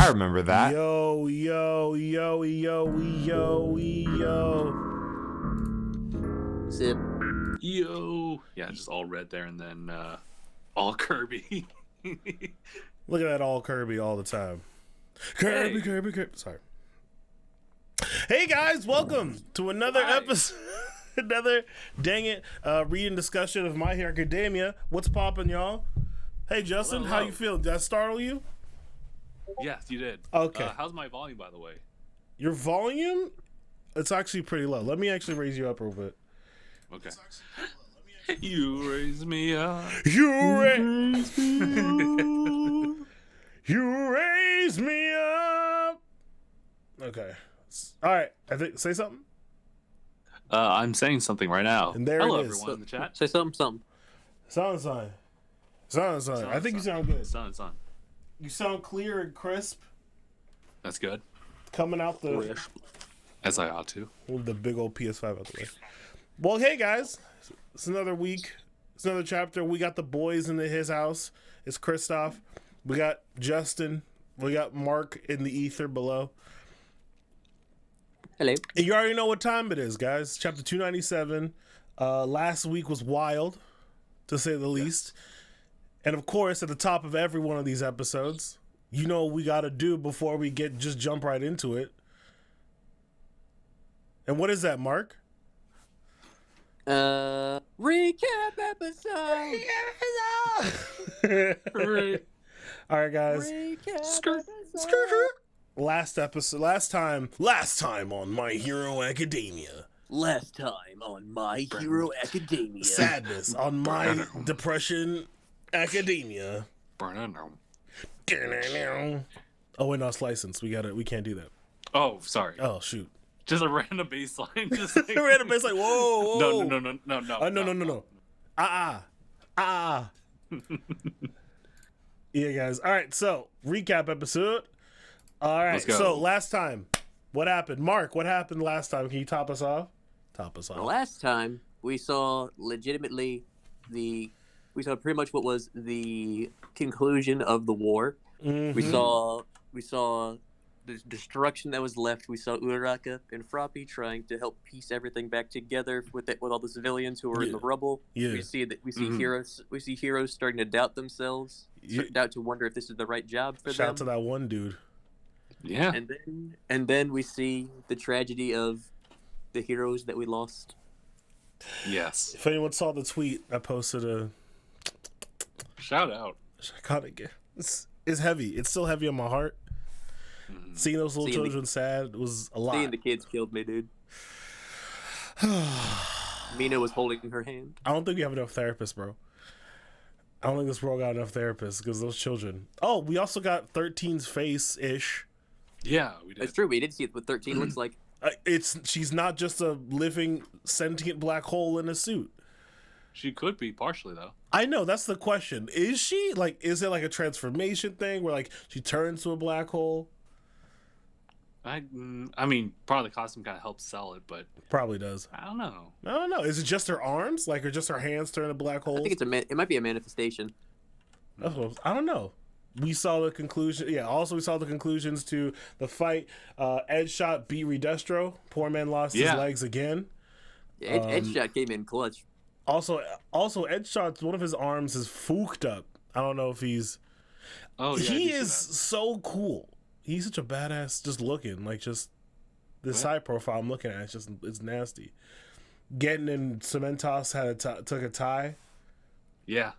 I remember that. Yo. Sip. Yo. Yeah, just all red there, and then all Kirby. Look at that all Kirby all the time. Kirby. Sorry. Hey guys, welcome to another episode. Another Dang It reading discussion of My Hero Academia. What's poppin', y'all? Hey Justin, Hello. how you feeling? Did I startle you? Yes, you did. Okay. How's my volume, by the way? Your volume? It's actually pretty low. Let me actually raise you up a little bit. Okay. You raise me up. You raise me up. Okay. All right. I think say something. I'm saying something right now. And there Hello, it is. everyone in the chat. Say something. Sound. I think you sound good. Son. You sound clear and crisp. That's good. Coming out the As I ought to. with the big old PS5 out the way. Well, hey guys, it's another week. It's another chapter. We got the boys in his house. It's Kristof. We got Justin. We got Mark in the ether below. Hello. And you already know what time it is, guys. Chapter 297. Last week was wild, to say the least. And of course, at the top of every one of these episodes, you know what we got to do before we just jump right into it. And what is that, Mark? Recap episode. All right, guys. Recap Last time on My Hero Academia. Last time on My Hero Academia. Sadness on My Depression Academia. Oh wait, no, it's licensed. We can't do that. Oh, sorry. Oh shoot. Just a random bass line. Just like... Random bass like whoa. No. No. Yeah, guys. All right, so recap episode. All right, Let's go. so last time, what happened? Mark, what happened last time? Can you top us off? The last time we saw pretty much what was the conclusion of the war. Mhm. We saw the destruction that was left. We saw Uraraka and Froppy trying to help piece everything back together with all the civilians who were in the rubble. Yeah. We see Mhm. heroes starting to doubt themselves, Yeah. doubt to wonder if this is the right job for Shout out them. to that one dude. Yeah. And then we see the tragedy of the heroes that we lost. Yes. If anyone saw the tweet, I posted a. Shout out. I caught it. It's heavy. It's still heavy on my heart. Seeing those little children sad was a lot. Seeing the kids killed me, dude. Mina was holding her hand. I don't think we have enough therapists, bro. I don't think this world got enough therapists because those children. Oh, we also got 13's face-ish. Yeah, we did. That's true. We did see what 13 looks like. She's not just a living sentient black hole in a suit. She could be partially though. I know, that's the question. Is she is it like a transformation thing where she turns to a black hole? I mean, probably the costume kind of helps sell it, but Probably does. I don't know. I don't know. Is it just her arms? Or just her hands turn to black holes? I think it might be a manifestation. I don't know. We saw the conclusion. Yeah, also we saw the conclusions to the fight. Ed Shot beat Redestro. Poor man lost his legs again. Yeah, Edge shot came in clutch. Also Ed Shot's one of his arms is fooked up. I don't know if he's. Oh yeah. He is so cool. He's such a badass. Just looking just the side profile I'm looking at. It's nasty. Getting in Cementos took a tie. Yeah.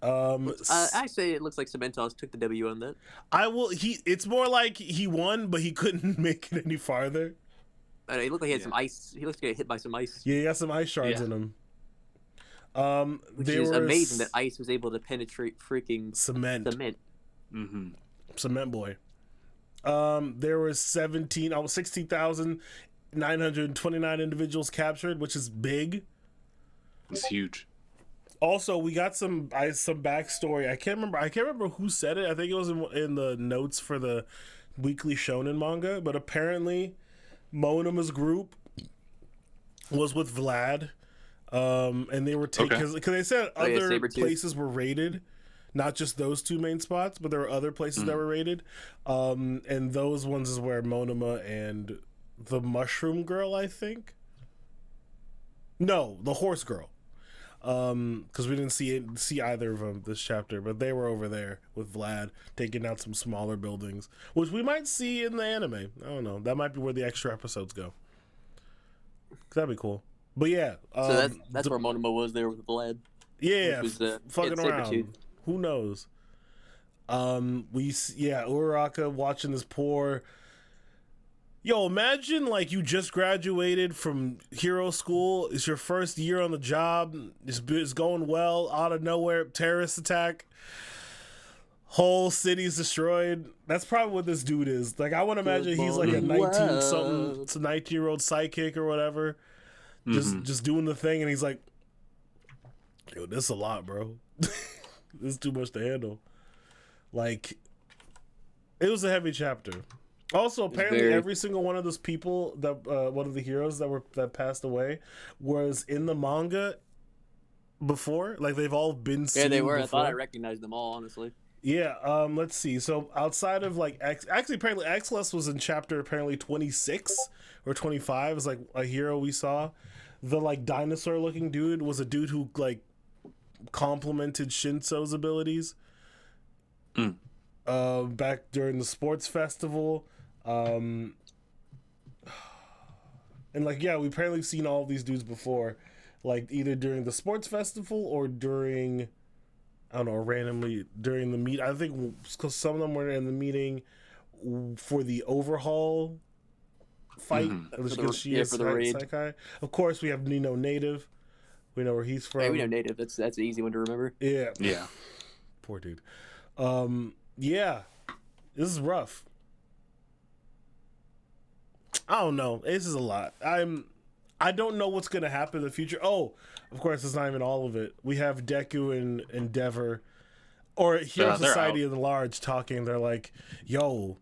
I say it looks like Cementos took the W on that. It's more like he won, but he couldn't make it any farther. It looked like he had some ice. He looked like he got hit by some ice. Yeah, he got some ice shards in him. Which is amazing that ice was able to penetrate freaking cement. Mm-hmm. Cement boy. There were 16,929 individuals captured, which is big. It's huge. Also, we got some backstory. I can't remember who said it. I think it was in the notes for the weekly shonen manga. But apparently, Monema's group was with Vlad, and they were taken because they said other places were raided. not just those two main spots, but there were other places that were raided. And those ones is where Monoma and the Mushroom Girl, I think. No, the Horse Girl. Because we didn't see either of them this chapter, but they were over there with Vlad taking out some smaller buildings, which we might see in the anime. I don't know. That might be where the extra episodes go. That'd be cool. But yeah, so that's where Monoma was there with Vlad. Yeah, was, fucking around. Who knows? Uraraka watching this poor. Yo, imagine like you just graduated from hero school. It's your first year on the job. It's going well. Out of nowhere, terrorist attack. Whole city's destroyed. That's probably what this dude is. Like, I want to imagine he's like a 19-year-old sidekick or whatever. Just doing the thing, and he's like, yo, this is a lot, bro. This is too much to handle. Like, it was a heavy chapter. Also, apparently, every single one of those people that one of the heroes that passed away was in the manga before. Like, they've all been seen. Yeah, they were. Before. I thought I recognized them all, honestly. Yeah. Let's see. So outside of like apparently Xless was in chapter 26 or 25. Is like a hero we saw. The like dinosaur looking dude was a dude who like complemented Shinso's abilities. Back during the sports festival. And like, yeah, we've apparently seen all of these dudes before, like either during the sports festival or during, I don't know, randomly during the meet. I think because some of them were in the meeting for the overhaul fight. For the raid. Saikai. Of course, we have Nino Native. We know where he's from. Hey, we know Native. That's an easy one to remember. Yeah. Yeah. Poor dude. Yeah. This is rough. I don't know. This is a lot. I don't know what's gonna happen in the future. Oh, of course, it's not even all of it. We have Deku and Endeavor, or Hero Society at large talking. They're like, "Yo,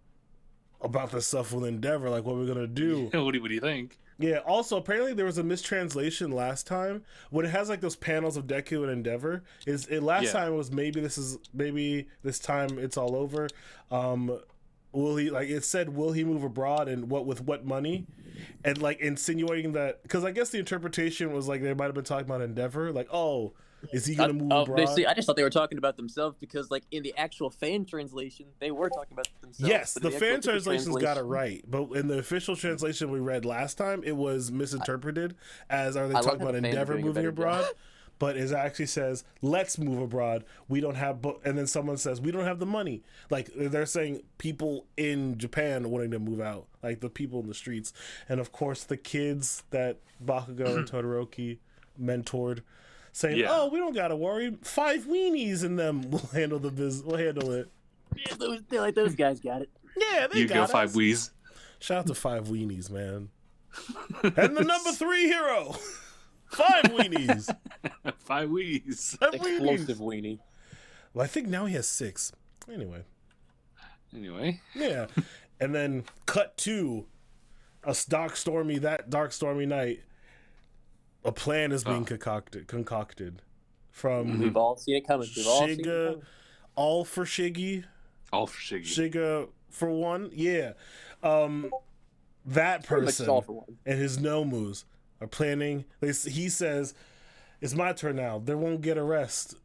about this stuff with Endeavor. Like, what are we gonna do?" What do you think? Yeah. Also, apparently there was a mistranslation last time when it has like those panels of Deku and Endeavor. Time was maybe this time it's all over. Will he, like it said, will he move abroad and with what money? And like insinuating that, because I guess the interpretation was like they might have been talking about Endeavor, like, oh, is he gonna move abroad? I just thought they were talking about themselves because like in the actual fan translation they were talking about themselves. Yes, the fan translation's got it right, but in the official translation we read last time it was misinterpreted as are they talking about Endeavor moving abroad? But it actually says, let's move abroad. We don't have, and then someone says, we don't have the money. Like, they're saying people in Japan wanting to move out, like the people in the streets. And of course, the kids that Bakugo and Todoroki mentored, saying, oh, we don't got to worry. 5 weenies in them will handle the business. We'll handle it. Yeah, those guys got it. Yeah, they got it. 5 wees. Shout out to 5 weenies, man. And the number 3 hero. 5 weenies. 5 weenies. Explosive weenie. Well, I think now he has 6. Anyway. Yeah. And then cut to a dark stormy night. A plan is being concocted from We've all seen it coming. Shiga, all for Shiggy. Shiga for one. Yeah. That person and his Nomus are planning. He says, it's my turn now. They won't get a rest.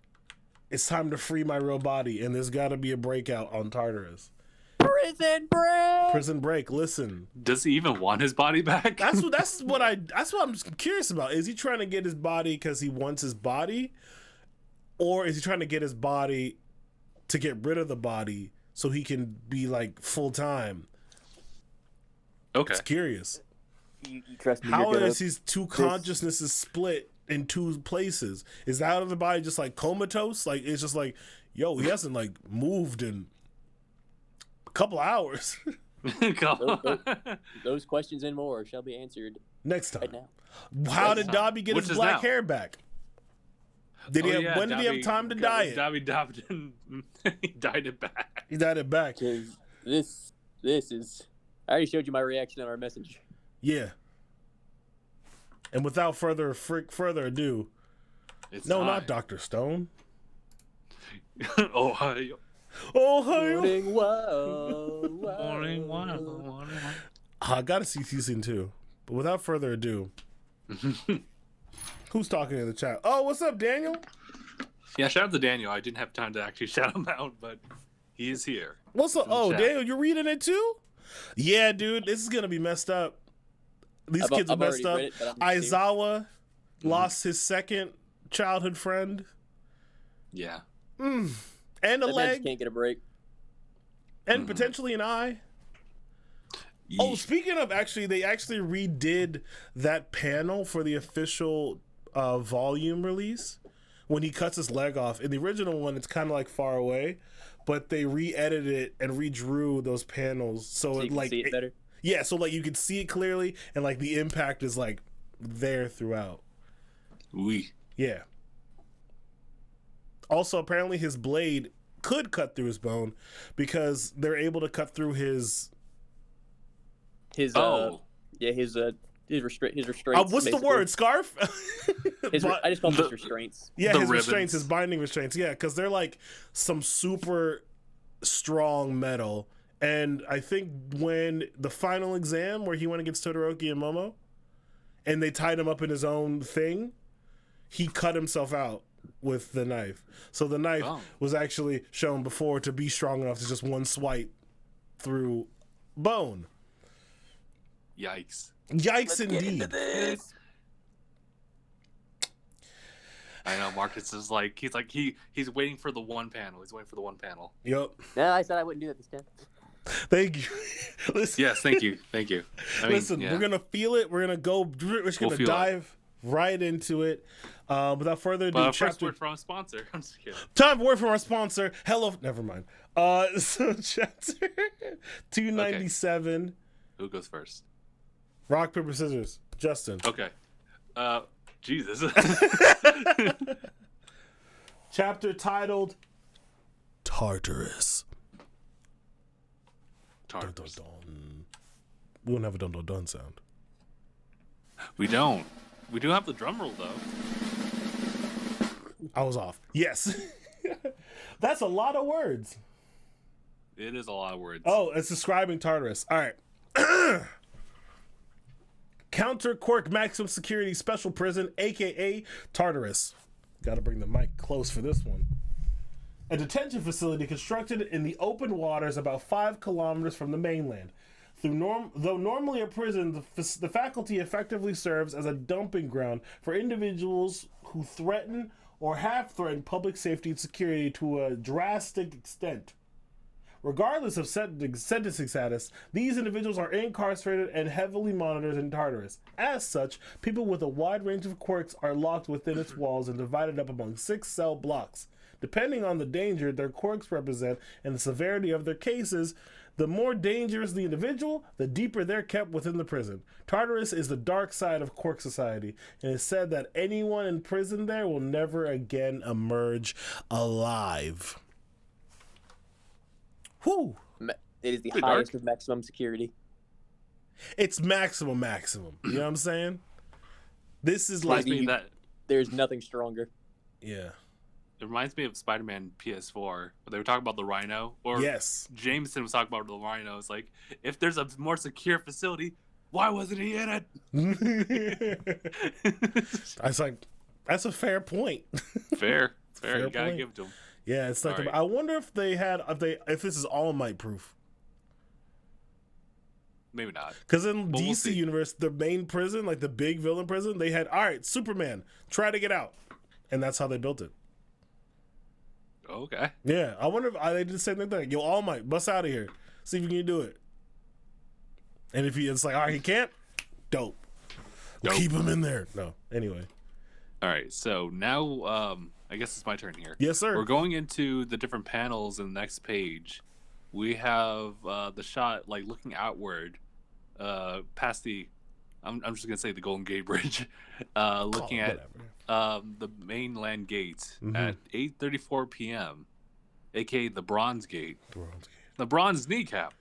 It's time to free my real body, and there's got to be a breakout on Tartarus. Prison break. Listen. Does he even want his body back? That's what I'm curious about. Is he trying to get his body because he wants his body, or is he trying to get his body to get rid of the body so he can be like full time? Okay. It's curious. You trust me? How is his two consciousnesses split in 2 places? Is that other body just like comatose? Like it's just like, yo, he hasn't like moved in a couple hours. Those questions and more shall be answered next time. Right now. How did Dobby get his black hair back? When did he have time to dye it? Dobby he dyed it back. He dyed it back. This is. I already showed you my reaction on our message. Yeah. And without further ado, not Dr. Stone. Ohio. Ohio. Morning, whoa, Morning, whoa. morning. I gotta see season 2. But without further ado, who's talking in the chat? Oh, what's up, Daniel? Yeah, shout out to Daniel. I didn't have time to actually shout him out, but he is here. What's up? In the Oh, chat. Daniel, you're reading it too? Yeah, dude, this is gonna be messed up. These kids are I've messed up. already read it, but I'm confused. Aizawa lost his second childhood friend. Yeah. And a That man leg. just can't get a break. And potentially an eye. Oh, speaking of, they actually redid that panel for the official volume release when he cuts his leg off. In the original one, it's kind of like far away, but they re-edited it and redrew those panels so So it you can like see it better. yeah, so like you could see it clearly and like the impact is like there throughout. Oui. Yeah. Also, apparently his blade could cut through his bone because they're able to cut through his His restraints. what's the basically. word? Scarf? I just call them his restraints. Yeah, The his ribbons. restraints, his binding restraints. Yeah, because they're like some super strong metal. And I think when the final exam where he went against Todoroki and Momo, and they tied him up in his own thing, he cut himself out with the knife. So the knife was actually shown before to be strong enough to just one swipe through bone. Yikes. Yikes, indeed. I know Marcus is like he's waiting for the one panel. He's waiting for the one panel. Yep. No, I said I wouldn't do that this time. Thank you. Listen, Yes, thank you. Thank you. listen, we're gonna feel it. We're just gonna feel dive right into it. Without further ado, first word from a sponsor. I'm just kidding. time for word from our sponsor. Hello, never mind. So chapter 297. Who goes first? Rock, paper, scissors. Justin. Okay. Jesus. Chapter titled Tartarus. Dun, dun, Tartarus. dun. We don't have a dun dun dun sound. We don't. We do have the drum roll though. I was off. Yes. That's a lot of words. It is a lot of words. Oh, it's describing Tartarus. All right. Counter Quirk Maximum Security Special Prison, aka Tartarus. Gotta bring the mic close for this one. A detention facility constructed in the open waters about 5 kilometers from the mainland. Though normally a prison, the faculty effectively serves as a dumping ground for individuals who threaten or have threatened public safety and security to a drastic extent. Regardless of sentencing status, these individuals are incarcerated and heavily monitored in Tartarus. As such, people with a wide range of quirks are locked within its walls and divided up among 6 cell blocks. Depending on the danger their quirks represent and the severity of their cases, the more dangerous the individual, the deeper they're kept within the prison. Tartarus is the dark side of Quirk society, and it's said that anyone in prison there will never again emerge alive. Whew. It is the Pretty highest dark. of maximum security. It's maximum. You know what I'm saying? This is Reminds like, me that There's nothing stronger. yeah. it reminds me of Spider-Man PS4, where they were talking about the Rhino. Or Yes. Jameson was talking about the Rhino. It's like, if there's a more secure facility, why wasn't he in it? I was like, that's a fair point. Fair. Fair You gotta point. give it to him. Yeah, it's like All right. I wonder if they had if this is All Might proof. Maybe not. Because in Well, we'll DC see. universe, the main prison, like the big villain prison, they had all right, Superman, try to get out, and that's how they built it. Okay. Yeah, I wonder if they did the same thing. Yo, All Might, bust out of here, see if you can do it. And if it's like, all right, he can't, dope. We'll Dope. keep him in there. No, anyway. All right. So now, I guess it's my turn here. Yes, sir. We're going into the different panels in the next page. We have the shot like looking outward, past the. I'm just gonna say the Golden Gate Bridge, looking at the mainland gate at 8:34 p.m., aka the Bronze Gate, the Bronze Kneecap.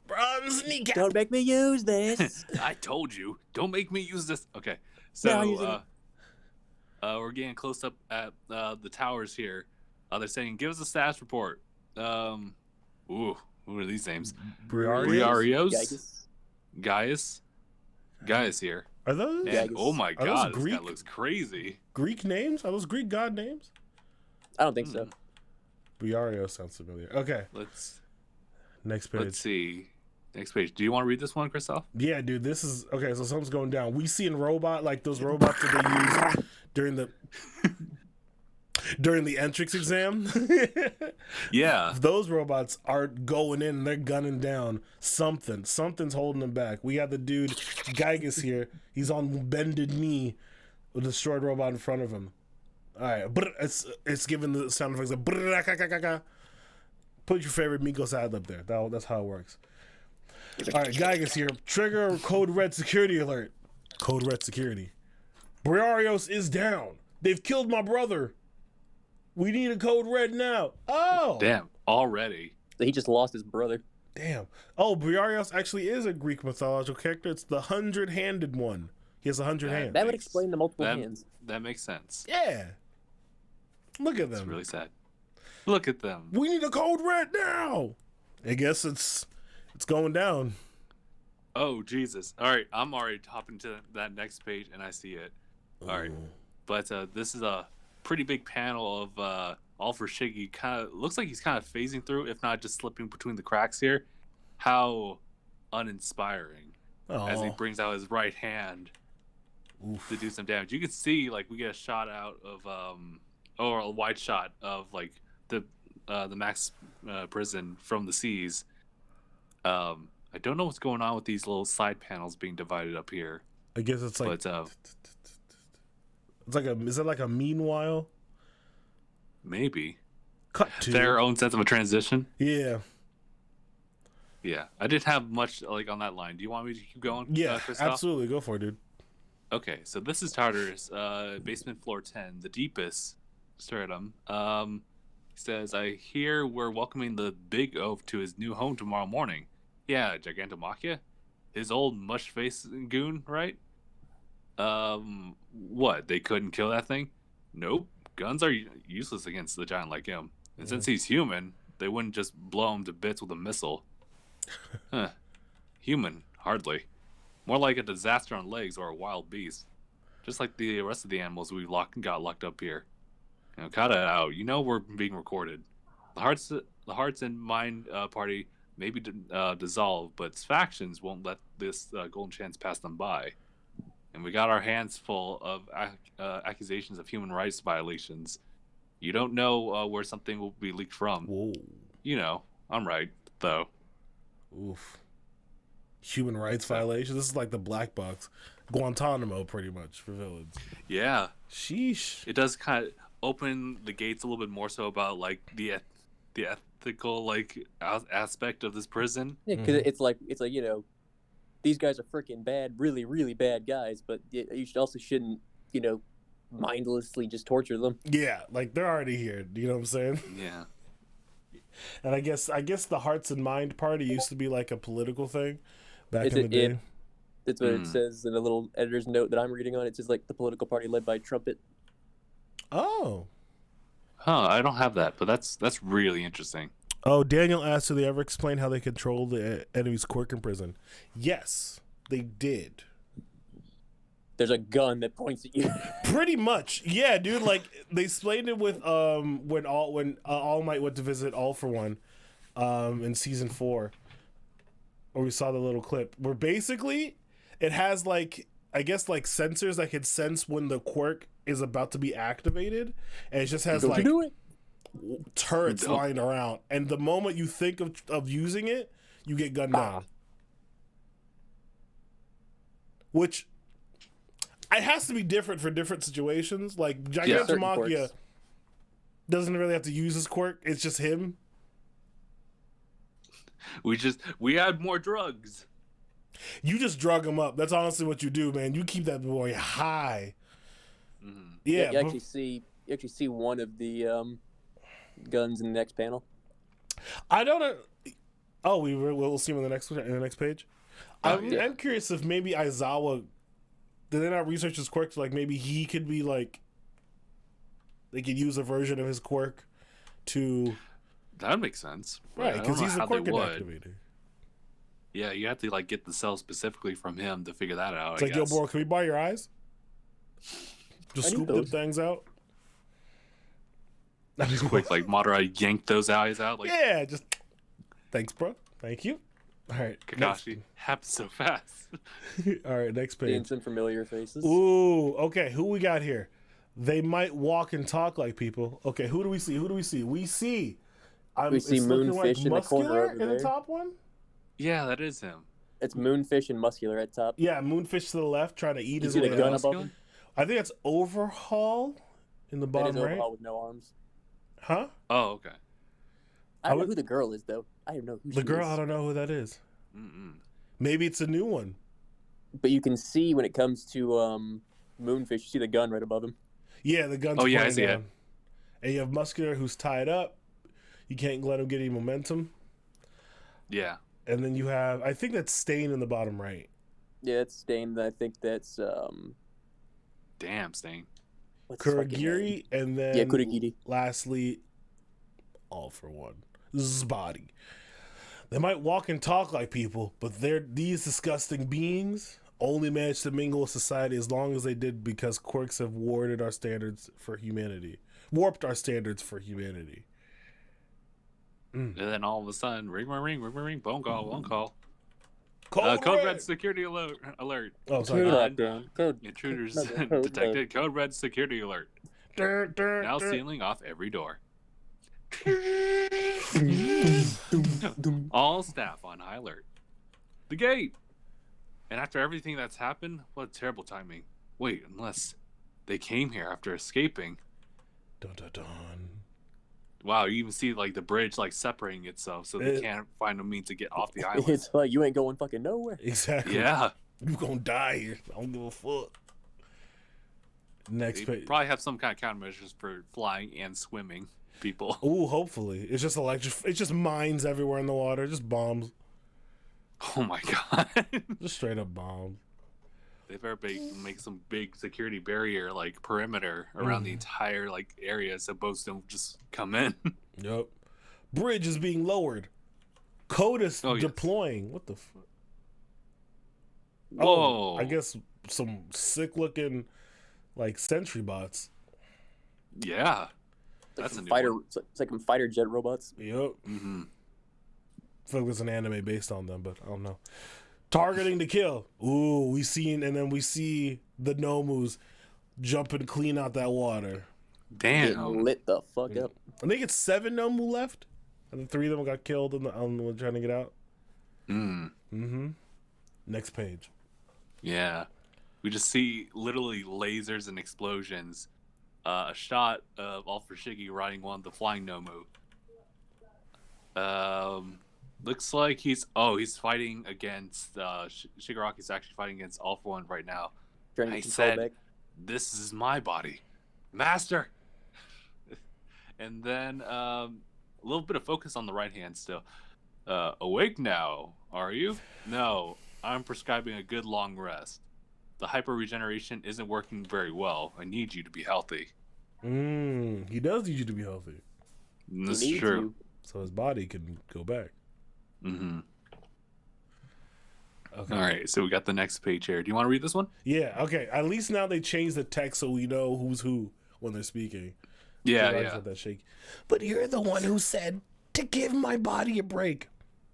Bronze kneecap. Don't make me use this. I told you, don't make me use this. Okay, No, I'm using so we're getting close up at the towers here. They're saying, give us a status report. Ooh, who are these names? Briarios? Gaius here. Are those? And, oh my Are god, those this guy looks crazy. Greek names? Are those Greek god names? I don't think so. Briario sounds familiar. Okay. Next page. Let's see. Next page. Do you want to read this one, Kristof? Yeah, dude. This is okay. So something's going down. We see in robot like those robots that they use during the entrance exam. Yeah. Those robots are going in. They're gunning down something. Something's holding them back. We got the dude Gygas here. He's on bended knee with a destroyed robot in front of him. All right, but it's giving the sound effects like. Put your favorite Migos ad up there. That's how it works. All right, Gygas here. Trigger code red security alert. Code red security. Briarios is down. They've killed my brother. We need a code red now. Oh, damn! Already. He just lost his brother. Damn. Oh, Briarios actually is a Greek mythological character. It's the 100-handed one. He has 100 hands. That would explain the multiple hands. That makes sense. Yeah. Look at them. It's really sad. Look at them. We need a code red now. I guess it's going down. Oh, Jesus. All right, I'm already hopping to that next page, and I see it. All right. But this is a pretty big panel of Alfred Shiggy. Kind of looks like he's kind of phasing through, if not just slipping between the cracks here. How uninspiring. As he brings out his right hand to do some damage. You can see, like, we get a shot out of, or a wide shot of, like, the Max prison from the seas. I don't know what's going on with these little side panels being divided up here. I guess it's like, but, it's like is it like a meanwhile? Maybe. Cut to their own sense of a transition. Yeah. Yeah, I didn't have much like on that line. Do you want me to keep going? Yeah, Kristof? absolutely. Go for it, dude. Okay, so this is Tartarus, basement floor 10, the deepest stratum. He says, I hear we're welcoming the big oaf to his new home tomorrow morning. Yeah, Gigantomachia? His old mush-faced goon, right? What, they couldn't kill that thing? Nope, guns are useless against the giant like him. And since he's human, they wouldn't just blow him to bits with a missile. Huh. Human, hardly. More like a disaster on legs or a wild beast. Just like the rest of the animals we got locked up here. You know, cut it out. You know we're being recorded. The hearts and mind party may be dissolved, but its factions won't let this golden chance pass them by. And we got our hands full of accusations of human rights violations. You don't know where something will be leaked from. Whoa. You know, I'm right, though. Oof. Human rights violation. This is like the black box. Guantanamo, pretty much, for villains. Yeah. Sheesh. It does kind of open the gates a little bit more so about, like, the ethical, like, aspect of this prison. Yeah, because it's like, you know, these guys are freaking bad, really, really bad guys, but you shouldn't, you know, mindlessly just torture them. Yeah, like, they're already here. You know what I'm saying? Yeah. And I guess the Hearts and Mind Party used to be like a political thing back in the day. That's what it says in a little editor's note that I'm reading on. It says, like, the political party led by Trumpet. Oh. Huh, I don't have that, but that's really interesting. Oh, Daniel asked, do they ever explain how they control the enemy's quirk in prison? Yes, they did. There's a gun that points at you. Pretty much, yeah, dude. Like, they explained it with when All Might went to visit All for One, in season 4, or we saw the little clip where basically it has, like, I guess, like, sensors that can sense when the quirk is about to be activated, and it just has like turrets lying around, and the moment you think of using it, you get gunned down. Which it has to be different for different situations. Like, Gigantomachia doesn't really have to use his quirk. It's just him. We add more drugs. You just drug him up. That's honestly what you do, man. You keep that boy high. Mm-hmm. Yeah, you actually see one of the guns in the next panel. I don't know. Oh, we'll see him in the next page. I'm curious if maybe Aizawa, did they not research his quirks? Like, maybe he could be like, they could use a version of his quirk to That makes sense. right I don't because know he's the how they quirk would. activator. Yeah, you have to like get the cell specifically from him to figure that out. It's I like, guess. yo, bro, can we buy your eyes? Just I need scoop them those. things out. Just quick, like Madara yanked those eyes out. Like Yeah, just thanks, bro. Thank you. All right, Kakashi happens so fast. All right, next Seeing page. some familiar faces. Ooh, okay. Who we got here? They might walk and talk like people. Okay, who do we see? We see We see it's looking Moonfish in the corner Muscular over in the there. top one. Yeah, that is him. It's Moonfish and Muscular at top. Yeah, Moonfish to the left, trying to eat You his see the way gun out. above him? I think that's Overhaul in the That bottom is right. Overhaul with no arms. Huh? Oh, okay. I don't know who the girl is, though. I don't know who The she girl, is. I don't know who that is. Mm-mm. Maybe it's a new one. But you can see when it comes to Moonfish, you see the gun right above him. Yeah, the gun's Oh, yeah, I pointing see it. down. And you have Muscular who's tied up. You can't let him get any momentum. Yeah. And then you have, I think that's Stain in the bottom right. Yeah, that's Stain. I think that's Damn, Stain. what's his fucking name? Kurogiri, and then Yeah, Kurogiri. lastly, All for One. Zbody. They might walk and talk like people, but these disgusting beings only managed to mingle with society as long as they did because quirks have warped our standards for humanity. And then all of a sudden, ring, phone call. Code Code red. red security alert. Oh, sorry. Code lockdown. Code. Intruders No, code detected. Code red security alert. Now sealing off every door. All staff on high alert. The gate. And after everything that's happened, what terrible timing. Wait, unless they came here after escaping. Dun, dun, dun. Wow, you even see like the bridge like separating itself, so they can't find a means to get off the island. It's like you ain't going fucking nowhere. Exactly. Yeah, You gonna die here. I don't give a fuck. Next they page. probably have some kind of countermeasures for flying and swimming people. Ooh, hopefully. It's just it's just mines everywhere in the water. Just bombs. Oh my god, Just straight up bombs. they better make some big security barrier like perimeter around the entire like area so boats don't just come in. Yep. Bridge is being lowered. Code is Oh, yes. deploying. What the fuck? Whoa! I guess some sick looking like sentry bots. Yeah, It's like that's a some new fighter. one. It's like some fighter jet robots. Yep. Mm-hmm. I feel like there's an anime based on them, but I don't know. Targeting to kill. Ooh, we see the Nomus jumping clean out that water. Getting Damn. lit the fuck up. I think it's 7 Nomu left, and 3 of them got killed on the one trying to get out. Mm. Next page. Yeah. We just see literally lasers and explosions. A shot of Alfred Shiggy riding one of the flying Nomu. Looks like he's fighting against Shigaraki's actually fighting against All for One right now. Trying to I get control said, back. "This is my body, master." And then a little bit of focus on the right hand still. Awake now, are you? No, I'm prescribing a good long rest. The hyper regeneration isn't working very well. I need you to be healthy. He does need you to be healthy, And this He is needs true. you. so his body can go back. Mm-hmm. Okay. All right, so we got the next page here. Do you want to read this one? Yeah. Okay. At least now they changed the text so we know who's who when they're speaking. Yeah, I just yeah. had that shake. But you're the one who said to give my body a break.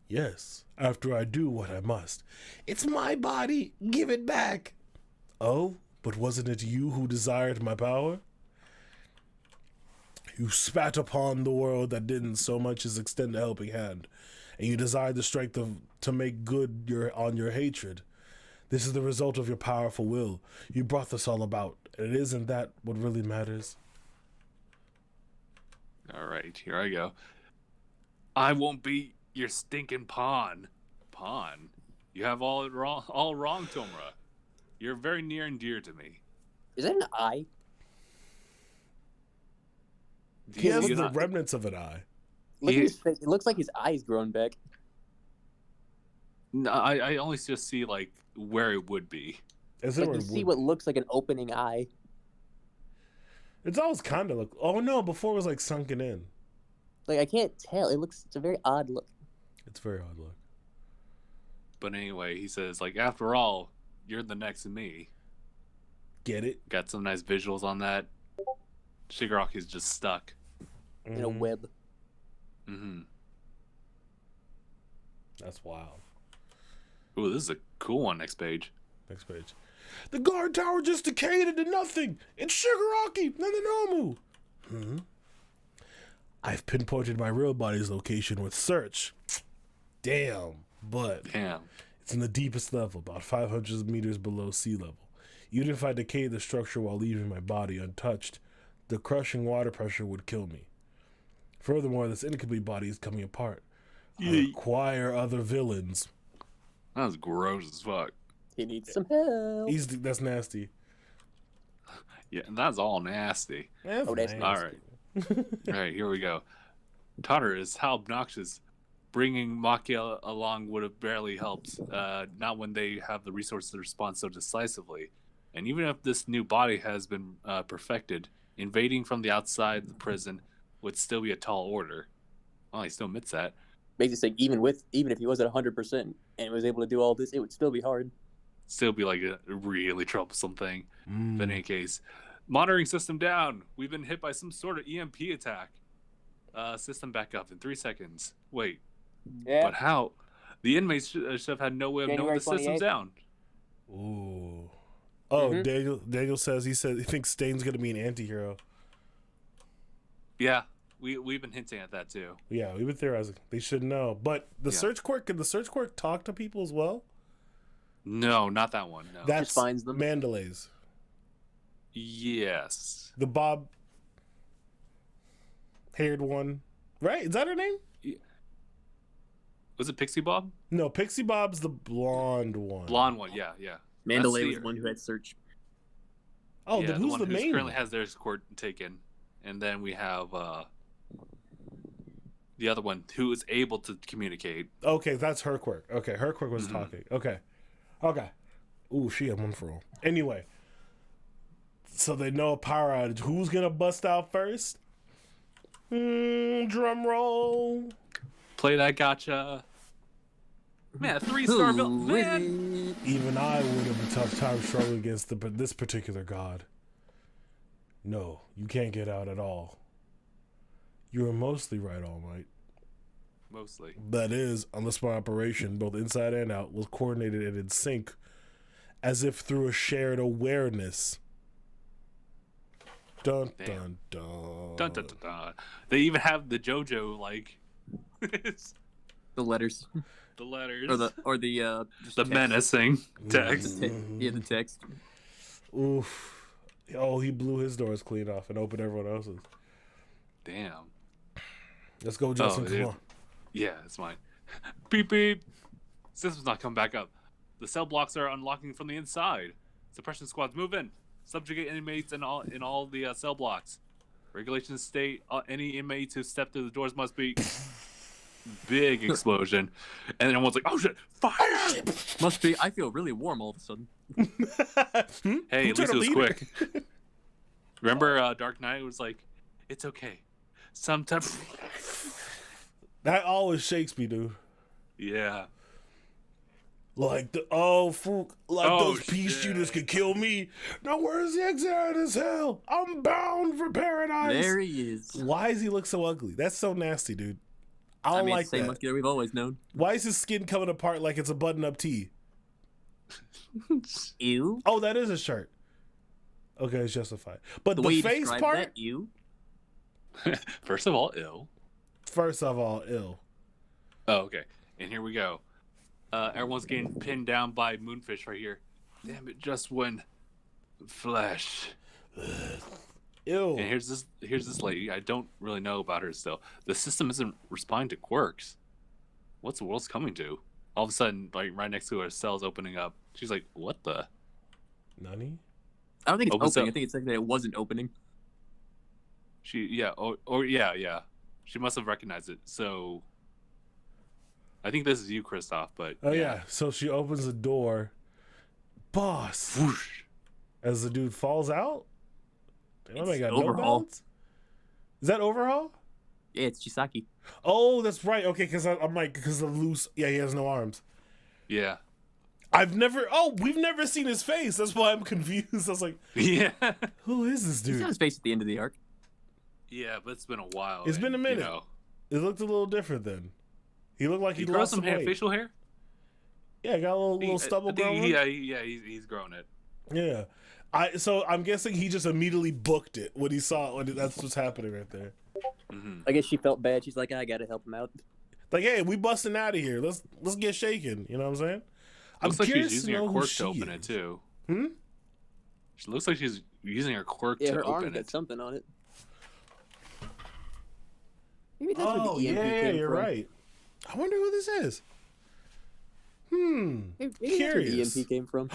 Yes, after I do what I must. It's my body. Give it back. Oh, but wasn't it you who desired my power? You spat upon the world that didn't so much as extend a helping hand, and you desired the strength to make good on your hatred. This is the result of your powerful will. You brought this all about, and isn't that what really matters? All right, here I go. I won't be your stinking pawn. Pawn? You have all wrong, Tomura. You're very near and dear to me. Is that an eye? Do He you has see the that? remnants of an eye. Look He- at his face. It looks like his eye's grown back. No, I only just see like where it would be. Is it Like where you it see would- what looks like an opening eye. It's always kind of look. Oh no! Before it was like sunken in. Like I can't tell. It's a very odd look. It's very odd look. But anyway, he says, like, after all, you're the next me. Get it? Got some nice visuals on that. Shigaraki's just stuck. In a web. Mm-hmm. That's wild. Ooh, this is a cool one. Next page. Next page. The guard tower just decayed into nothing. It's Shigaraki, Nananomu. Mm-hmm. I've pinpointed my real body's location with search. Damn. But it's in the deepest level, about 500 meters below sea level. Even if I decayed the structure while leaving my body untouched, the crushing water pressure would kill me. Furthermore, this incomplete body is coming apart. I require other villains. That was gross as fuck. He needs some help. That's nasty. Yeah, that's all nasty. That's nasty. All right. All right, here we go. Totter is how obnoxious. Bringing Makia along would have barely helped, not when they have the resources to respond so decisively. And even if this new body has been perfected, invading from the outside the prison would still be a tall order. Well, he still admits that. Makes it say even if he was at 100% and was able to do all this, it would still be hard. Still be like a really troublesome thing. But in any case, monitoring system down. We've been hit by some sort of EMP attack. System back up in 3 seconds. Wait. Yeah. But how? The inmates should have had no way of knowing the system's down. Ooh. Oh, Daniel says he thinks Stain's gonna be an anti-hero. Yeah, we've been hinting at that too. Yeah, we've been theorizing. They should know. But the search court, can the search court talk to people as well? No, not that one. No. That just finds them. Mandalay's. Yes. The bob haired one. Right? Is that her name? Was it Pixie Bob? No, Pixie Bob's the blonde one. Blonde one, yeah. Mandalay was the one who had search. Oh, then who's the main one? Currently has their court taken. And then we have the other one who is able to communicate. Okay, that's her quirk. Okay, her quirk was talking. Okay. Ooh, she had one for all. Anyway, so they know a power outage. Who's gonna bust out first? Drum roll. Play that gotcha. Man, 3-star villain. Man. Even I would have a tough time struggling against this particular god. No, you can't get out at all. You are mostly right, All Might. Mostly. That is, unless my operation, both inside and out, was coordinated and in sync, as if through a shared awareness. Dun dun dun. Dun dun dun dun. They even have the JoJo like the letters. The letters. Or the text. Menacing text. The text. Oof. Oh, he blew his doors clean off and opened everyone else's. Damn. Let's go, Justin. Come on. Yeah, it's mine. Beep beep. System's not coming back up. The cell blocks are unlocking from the inside. Suppression squads move in. Subjugate inmates in all the cell blocks. Regulations state any inmates who step through the doors must be. Big explosion, and then everyone's like, "Oh shit, fire!" Must be. I feel really warm all of a sudden. Hey, at least it was quick. Remember, Dark Knight was like, "It's okay." Sometimes that always shakes me, dude. Yeah. Like those pea shooters could kill me. Now where's the exit out of this hell? I'm bound for paradise. There he is. Why does he look so ugly? That's so nasty, dude. I don't like it's the same that. muscular we've always known. Why is his skin coming apart like it's a button-up tee? Ew. Oh, that is a shirt. Okay, it's justified. But the face part. That, ew. First of all, ill. First of all, ill. Oh, okay. And here we go. Everyone's getting pinned down by Moonfish right here. Damn it! Just when flesh. Ew. And here's this lady. I don't really know about her still. The system isn't responding to quirks. What's the world's coming to? All of a sudden, like right next to her, cell's opening up. She's like, "What the?" Nani? I don't think it's Opens opening. up. I think it's like that it wasn't opening. Yeah. She must have recognized it. So I think this is you, Kristof. But yeah. So she opens the door. Boss. Whoosh. As the dude falls out. Damn, I got Overhaul. no balance. Is that Overhaul? It's Chisaki. Oh, that's right. Okay, because I'm like, because of loose. Yeah, he has no arms. Yeah. We've never seen his face. That's why I'm confused. I was like, Yeah. who is this He's dude? got his face at the end of the arc. Yeah, but it's been a while. It's been a minute. You know, It looked a little different then. He looked like he grows lost some some hair, weight. facial hair. Yeah, got a little stubble growing. Yeah, he's grown it. Yeah. So I'm guessing he just immediately booked it when he saw it. That's what's happening right there. Mm-hmm. I guess she felt bad. She's like, I gotta help him out. Like, hey, we busting out of here. Let's get shaken. You know what I'm saying? Looks like she's curious using to her know quirk who to she open it is. too. Hmm? She looks like she's using her quirk Yeah, to her arm open got it. something on it. Maybe that's Oh, where the EMP yeah, came you're from. right. I wonder who this is. Maybe that's where the Curious. EMP came from.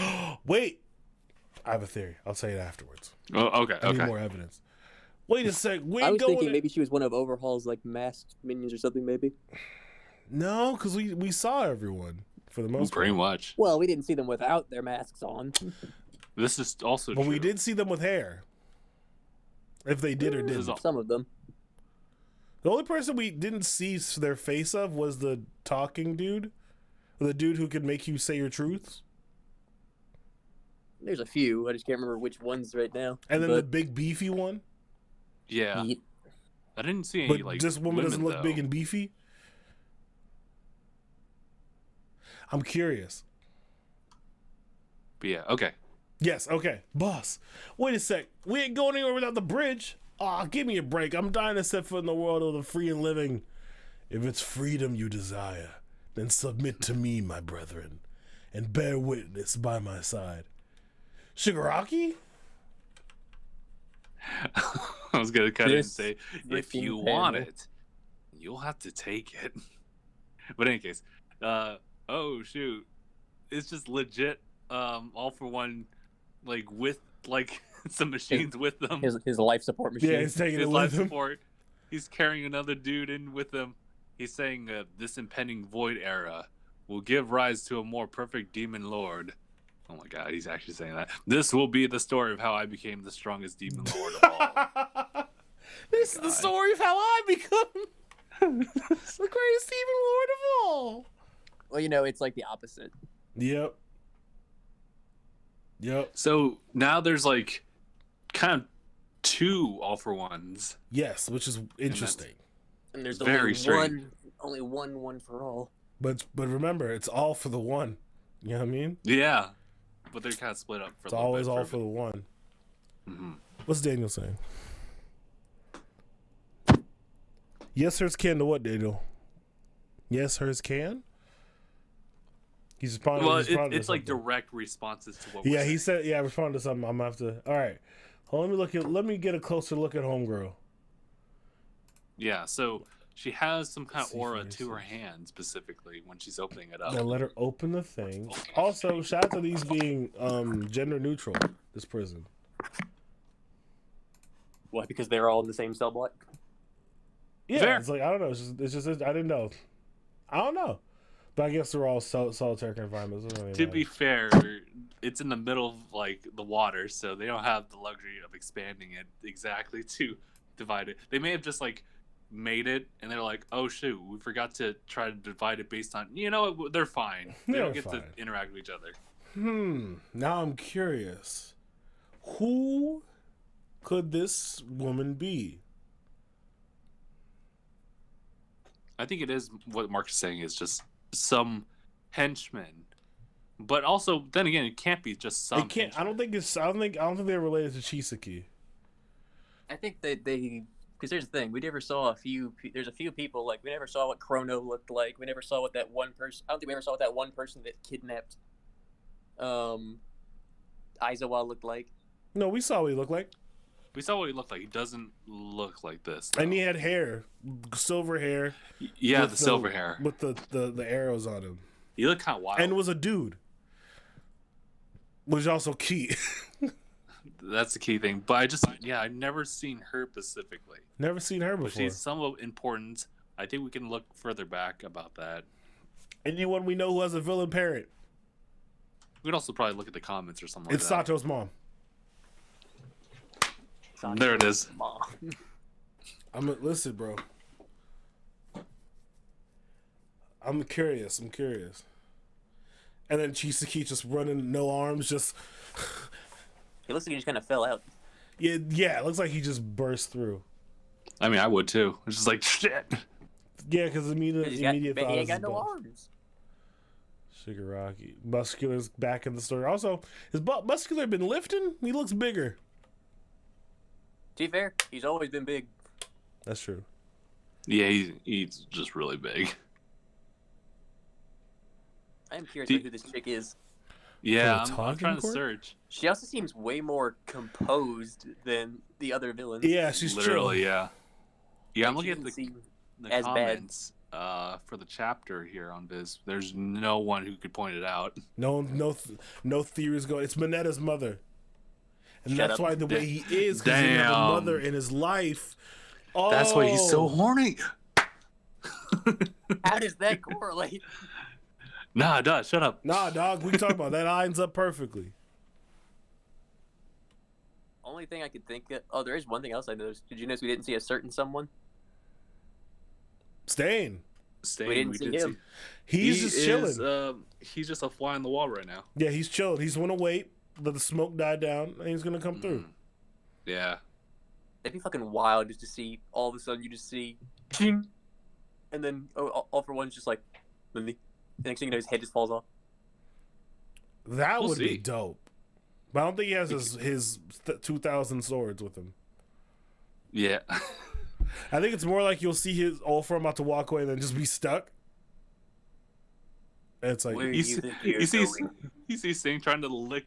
Wait. I have a theory. I'll say it afterwards. Oh, okay, I need okay. more evidence. Wait a sec. We I ain't was going thinking in- maybe she was one of Overhaul's like masked minions or something. Maybe. No, because we saw everyone for the most Pretty part. much. Well, we didn't see them without their masks on. This is also But true. we did see them with hair. If they did or This is didn't. all- Some of them. The only person we didn't see their face of was the talking dude. The dude who could make you say your truths. There's a few. I just can't remember which ones right now. And then the But big beefy one. Yeah. Ye- I didn't see any But like. this woman doesn't look though. big and beefy. I'm curious. But yeah, okay. Yes, okay. Boss. Wait a sec. We ain't going anywhere without the bridge. Aw, give me a break. I'm dying to set foot in the world of the free and living. If it's freedom you desire, then submit to me, my brethren, and bear witness by my side. Shigaraki? I was gonna cut it and This say, if freaking you want panel. it, you'll have to take it. But in any case, oh shoot, it's just legit. All for one, like with like some machines with them. his life support machine. Yeah, he's taking His it life with him. support. He's carrying another dude in with him. He's saying this impending void era will give rise to a more perfect demon lord. Oh my god, he's actually saying that. This will be the story of how I became the strongest demon lord of all. This is the story of how I become the greatest demon lord of all. Well, you know, it's like the opposite. Yep. Yep. So now there's like kind of two all for ones. Yes, which is interesting. And there's Very only strange. only one for all. But remember, it's all for the one. You know what I mean? Yeah, but they're kind of split up for It's a little always bit all for the one. Mm-hmm. What's Daniel saying? Yes, hers can to what, Daniel? Yes, hers can? He's responding. Well, he's responding to it's like something. direct responses to what. Yeah, we're he saying. said. Yeah, respond to something. I'm gonna have to. All right. Hold on, let me get a closer look at homegirl. Yeah, so she has some kind Let's of see aura for to her yourself. hand specifically when she's opening it up. Now let her open the thing. Also, shout out to these being gender neutral. This prison. What? Because they're all in the same cell block. Yeah, Fair. it's like I don't know. It's just I didn't know. I don't know. But I guess they're all solitary confinements. It doesn't really To matter. be fair, it's in the middle of like the water, so they don't have the luxury of expanding it exactly to divide it. They may have just like made it, and they're like, "Oh shoot, we forgot to try to divide it based on." You know, what, they're fine. They They're don't get fine. to interact with each other. Now I'm curious. Who could this woman be? I think it is what Mark's saying is just some henchman, but also then again, it can't be just some. It can't. I don't think it's. I don't think they're related to Chisaki. I think they because here's the thing, we never saw there's a few people, like we never saw what Chrono looked like, we never saw what that one person, I don't think we ever saw what that one person that kidnapped Aizawa looked like. No, we saw what he looked like, We saw what he looked like. He doesn't look like this. and though. he had hair, silver hair. Yeah, with the silver hair. with the arrows on him, He looked kind of wild. and was a dude, which is also key. That's the key thing. But I've never seen her specifically. Never seen her But before. she's somewhat important. I think we can look further back about that. Anyone we know who has a villain parent? We could also probably look at the comments or something It's like Sato's mom. that. There it is. Listen, bro. I'm curious. And then Chisaki just running, no arms, just... He looks like he just kind of fell out. Yeah, it looks like he just burst through. I mean, I would too. It's just like, shit. Yeah, because immediate He ain't got no arms. Shigaraki. Muscular's back in the story. Also, has Muscular been lifting? He looks bigger. To be fair, he's always been big. That's true. Yeah, he's just really big. I am curious who this chick is. Yeah, For the I'm trying to talking search. She also seems way more composed than the other villains. Yeah, she's Literally, chill. yeah. Yeah, I'm Like, she looking at doesn't seem the as bad. comments for the chapter here on Viz. There's no one who could point it out. No theories going. It's Minetta's mother, and Shut that's up. why the way he is, because he didn't have a Damn. mother in his life. Oh, That's why he's so horny. How does that correlate? Nah, duh, shut up. Nah, dog. We can talk about that. Lines up perfectly. Only thing I could think of. Oh, there is one thing else I noticed. Did you notice we didn't see a certain someone? Stain. Stain, We didn't see did him. He's just chilling. He's just a fly on the wall right now. Yeah, he's chilling. He's gonna wait. Let the smoke die down, and he's gonna come through. Yeah. That'd be fucking wild just to see all of a sudden you just see, ching, and then all for one, it's just like, Lindy. The next thing you know, his head just falls off. That We'll would be see. dope. But I don't think he has his 2,000 swords with him. Yeah. I think it's more like you'll see his all for him about to walk away and then just be stuck. And it's like, Where do You you see, think you're you see, going? you see Sting trying to lick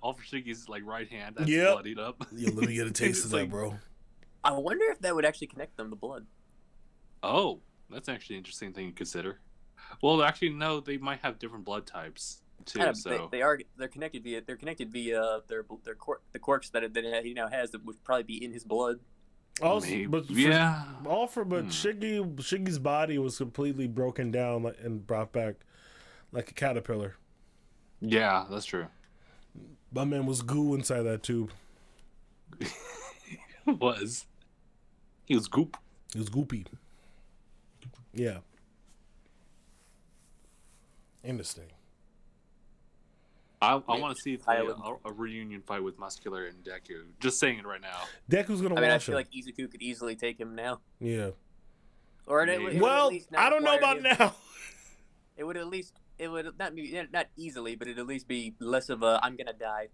Alpha Shigi's like right hand that's Yep. bloodied up. yo, let me get a taste It's of that, like- bro. I wonder if that would actually connect them to blood. Oh, that's actually an interesting thing to consider. Well, actually, no, they might have different blood types too. Yeah, So they're connected via the quirks that he now has that would probably be in his blood. Also, maybe, but yeah. Shiggy's body was completely broken down and brought back like a caterpillar. Yeah, that's true. My man was goo inside that tube. He was goop. He was goopy. Yeah. Interesting. I want to see if I they, would- a reunion fight with Muscular and Deku. Just saying it right now. Deku's gonna I mean, I watch feel him. like Izuku could easily take him now. Yeah. Or Maybe. it would Well, at least not I don't know require about him- now. It would not easily, but it'd at least be less of a I'm gonna die.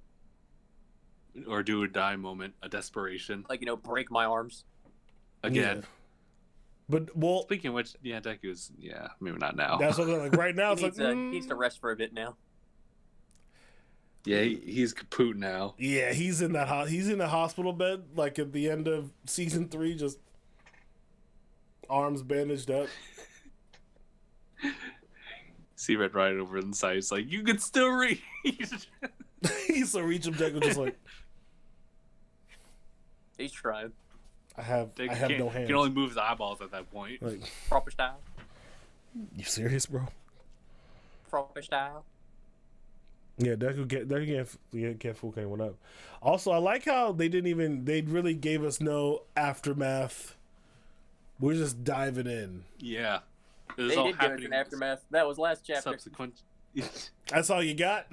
Or do or die moment, a desperation. Like, break my arms. Again. Yeah. But well, Speaking of which, yeah, Deku's, maybe not now. that's what I'm like. Right now, it's He like needs to rest for a bit now. Yeah, he's kaput now. yeah, he's in that. He's in the hospital bed, like at the end of season 3, just arms bandaged up. See Red right over in the side. It's like, you can still reach. He's so reach him. Deku just like He's trying. I have no You hands. can only move his eyeballs at that point. Like, Proper style. you serious, bro? Proper style. Yeah, Deku can't fool anyone up. Also, I like how they really gave us no aftermath. We're just diving in. Yeah. This is They all did give us happening an aftermath. That was last chapter. subsequent. That's all you got?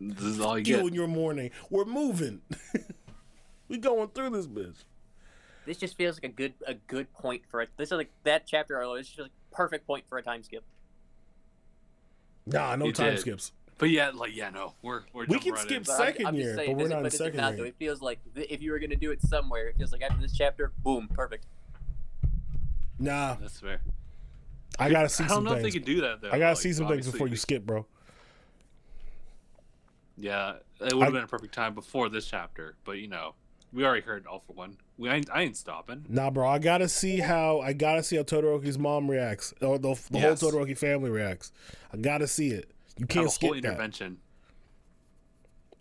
This is all you You get. and your morning. We're moving. We going through this bitch. This just feels like a good point for it. This is like that chapter earlier. This is like perfect point for a time skip. Nah, no You time did. skips. But no, we're We jumping can right skip in. But second I'm just year, saying, but we're not in this is second not, though. year. It feels like if you were gonna do it somewhere, it feels like after this chapter, boom, perfect. Nah, That's fair. I gotta see I don't some know if they things. could do that though. I gotta like, see some things obviously, before you skip, bro. Yeah, it would have been a perfect time before this chapter, but we already heard all for one. I ain't stopping. Nah, bro, I gotta see how Todoroki's mom reacts, or the whole Yes. Todoroki family reacts. I gotta see it. You Have can't a whole skip that. intervention.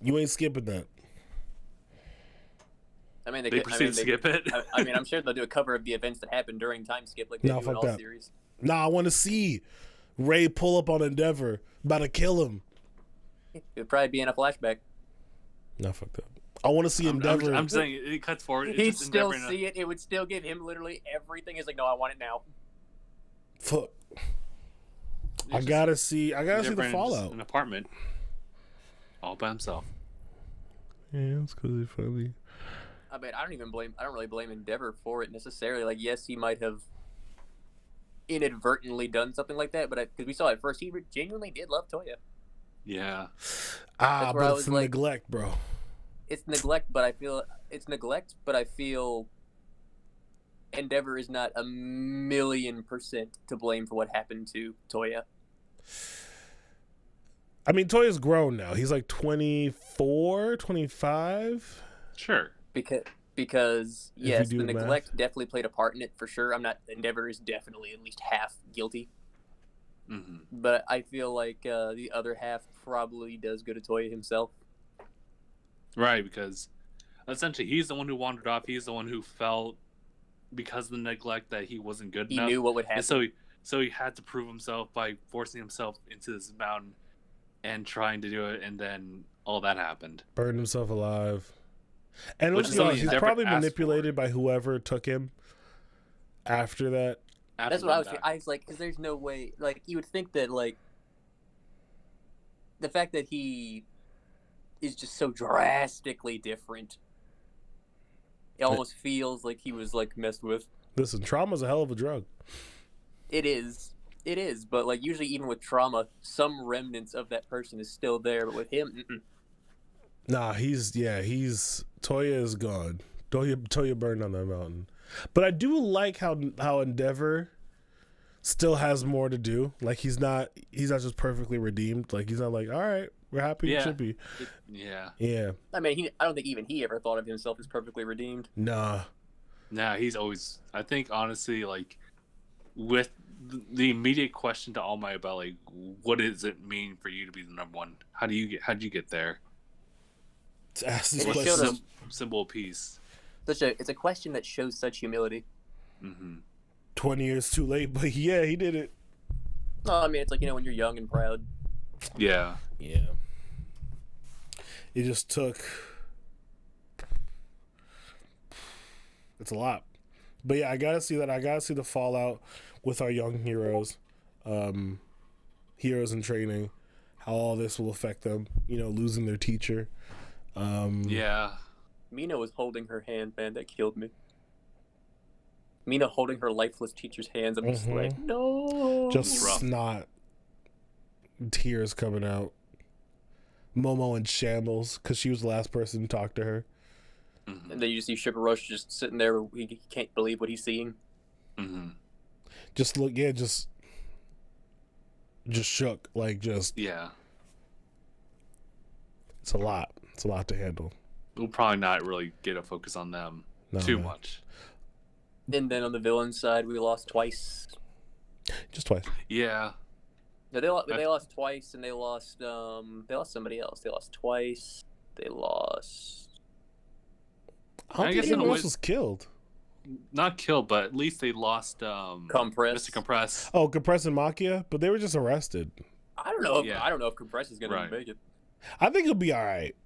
You ain't skipping that. I mean, They could- proceed to skip it. I mean, I'm sure they'll do a cover of the events that happened during time skip, like they No, do in fuck all that. series. Nah, I want to see Ray pull up on Endeavor, about to kill him. It would probably be in a flashback. Nah, fuck that. I want to see Endeavor. I'm saying it cuts forward. It's He'd just still Endeavor in a- see it. It would still give him literally everything. He's like, no, I want it now. Fuck. I gotta see the different, fallout. just an apartment, all by himself. Yeah, it's because it's funny. I mean, I don't really blame Endeavor for it necessarily. Like, yes, he might have inadvertently done something like that, but because we saw at first, he genuinely did love Toya. Yeah. But it's the neglect, bro. It's neglect, but I feel Endeavor is not 1,000,000% to blame for what happened to Toya. I mean, Toya's grown now. He's like 24, 25. Sure. Because yes, the neglect math. definitely played a part in it for sure. Endeavor is definitely at least half guilty. Mm-hmm. But I feel like the other half probably does go to Toya himself. Right, because essentially he's the one who wandered off. He's the one who felt, because of the neglect, that he wasn't good enough. He knew what would happen. And so he had to prove himself by forcing himself into this mountain and trying to do it, and then all that happened. Burned himself alive. And Which he's probably manipulated by whoever took him after that. That's what I was. I was like, because there's no way. Like, you would think that, like, the fact that he is just so drastically different, it almost feels like he was like messed with. Listen, trauma's a hell of a drug. It is, but like usually, even with trauma, some remnants of that person is still there. But with him, nah, Toya is gone. Toya burned on that mountain. But I do like how Endeavor still has more to do. Like, he's not just perfectly redeemed. Like, he's not like, all right, we're happy you should be. Yeah. I mean, I don't think even he ever thought of himself as perfectly redeemed. Nah, he's always. I think honestly, like, with the immediate question to All Might about, like, what does it mean for you to be the number one? How did you get there? To ask this What's question. the symbol of peace? It's a question that shows such humility. Mm-hmm. 20 years too late, but yeah, he did it. No, I mean, it's like, when you're young and proud. Yeah. It just took. It's a lot. But yeah, I gotta see that. I gotta see the fallout with our young heroes, heroes in training, how all this will affect them. Losing their teacher. Yeah. Mina was holding her hand, man. That killed me. Mina holding her lifeless teacher's hands. I'm just like, no. Just snot. Tears coming out. Momo in shambles because she was the last person to talk to her. Mm-hmm. And then you see Shibaroshi just sitting there. He can't believe what he's seeing. Mm-hmm. Just look, just shook. Like, yeah. It's a lot. It's a lot to handle. We'll probably not really get a focus on them too much. And then on the villain side, we lost twice. Just twice. Yeah. No, they lost twice, and they lost somebody else. They lost twice. They lost. I don't think anyone else was killed. Not killed, but at least they lost Compress. Mr. Compress. Oh, Compress and Makia, but they were just arrested. I don't know. I don't know if Compress is gonna make it. I think he'll be all right.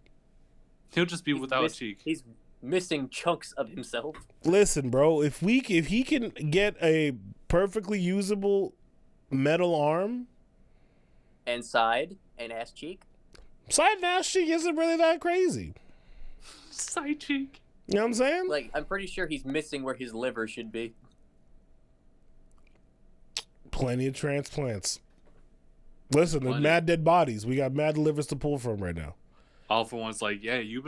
He'll just be without a cheek. He's missing chunks of himself. Listen, bro, if he can get a perfectly usable metal arm and side and ass cheek. Side and ass cheek isn't really that crazy. Side cheek. You know what I'm saying? Like, I'm pretty sure he's missing where his liver should be. Plenty of transplants. Listen, there's mad dead bodies. We got mad livers to pull from right now. All for One's like, yeah, you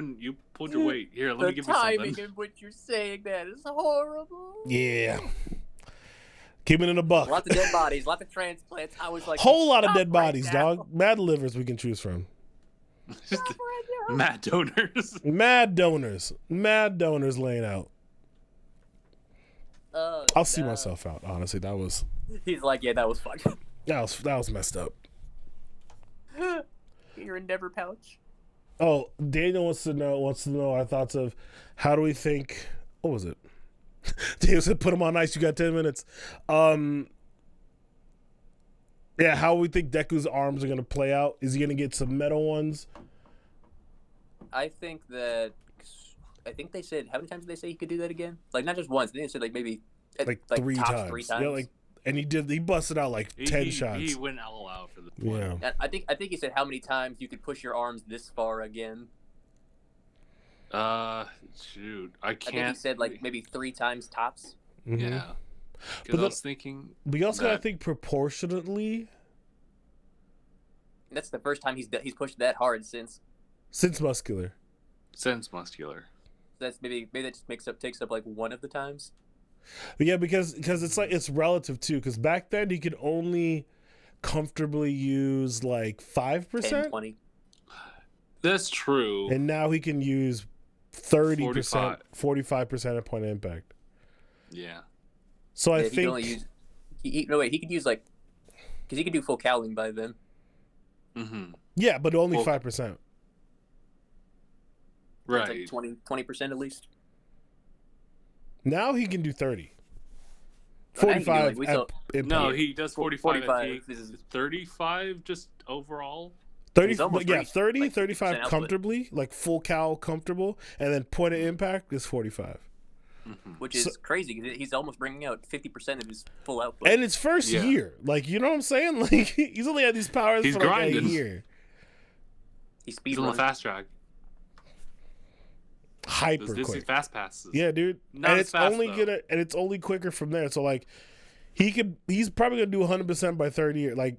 pulled your weight. Here, let me give you something. The timing in which you're saying that is horrible. Yeah. Keep it in a buck. Lots of dead bodies, lots of transplants. I was like, whole lot of dead bodies, dog. Mad livers we can choose from. Mad donors. Mad donors. Mad donors laying out. I'll see myself out, honestly. That was. He's like, yeah, that was fun. That was messed up. Your Endeavor pouch. Oh, Daniel wants to know our thoughts of how do we think. What was it? Daniel said, "Put him on ice. You got 10 minutes." Yeah, how we think Deku's arms are gonna play out? Is he gonna get some metal ones? I think they said, how many times did they say he could do that again? Like, not just once. They said like maybe like 3 times. 3 times. Yeah, like and he busted out like 10 shots. He went all out for the one. Yeah. And I think he said how many times you could push your arms this far again. Shoot, I can't. I think he said like maybe 3 times tops. Mhm. Yeah. But Because I was thinking. We also gotta that- think proportionately. That's the first time he's pushed that hard since. Since muscular. Sense muscular. That's maybe that just takes up like one of the times. But yeah, because it's like it's relative too. Because back then he could only comfortably use like 10, 5%, 20. That's true. and now he can use 30%, 45% at point of impact. Yeah. So I Yeah, he could think only use. He could use like, because he could do full cowling by then. Mm-hmm. yeah, but only Well, 5%. That's Right. like 20% at least. Now he can do 30. Well, now he can do, 45 like, we saw- impact. No, he does 45. 45 This is- is 35 just overall. 30, He's almost yeah, reached, 30, like, 35 50% output. comfortably, like full cowl comfortable, and then point of impact is 45. Mm-hmm. Which is So- crazy because he's almost bringing out 50% of his full output. And it's first Yeah. year. Like, you know what I'm saying? Like, he's only had these powers He's for like grinding. a year. He's He's on the speedrunning. fast track. Hyper Those Disney quick. fast passes. Yeah, dude. Not and as it's fast, only though. it's only quicker from there. So like he's probably gonna do 100% by 30 years. Like,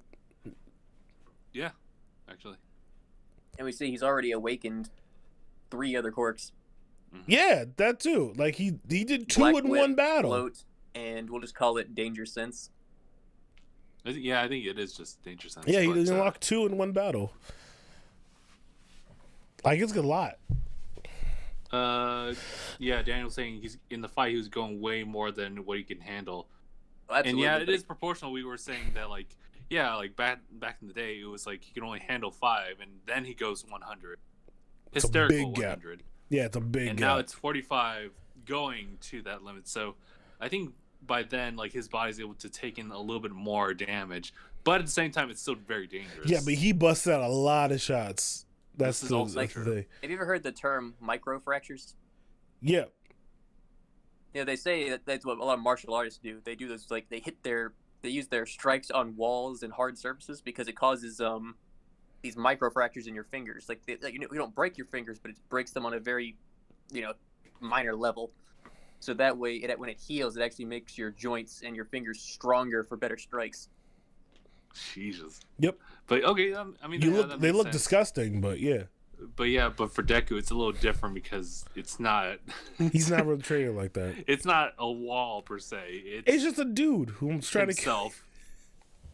Yeah, actually. And we see he's already awakened 3 other quirks. yeah, that too. Like he did 2 Black in Whip, one battle. Float, and we'll just call it Danger Sense. I think it is just Danger Sense. Yeah, he but, did unlock 2 in one battle. Like, it's a lot. Yeah, Daniel's saying he's in the fight. He was going way more than what he can handle. Absolutely. And yeah, it but is proportional. We were saying that, like, yeah, like back in the day, it was like he could only handle 5, and then he goes 100. It's a Hysterical big gap. 100. Yeah, it's a big And gap. now it's 45 going to that limit. So I think by then, like, his body's able to take in a little bit more damage, but at the same time, it's still very dangerous. Yeah, but he busted out a lot of shots. That's This is the, also that's the true. thing. Have you ever heard the term microfractures? Yeah. You know, they say that that's what a lot of martial artists do. They do this, like, they use their strikes on walls and hard surfaces because it causes these microfractures in your fingers. Like, you don't break your fingers, but it breaks them on a very, minor level. So that way, when it heals, it actually makes your joints and your fingers stronger for better strikes. Jesus. Yep. But okay, I mean, They that makes look sense. disgusting, but yeah. But for Deku, it's a little different because it's not. He's not really trained like that. It's not a wall per se. It's just a dude who's trying to himself.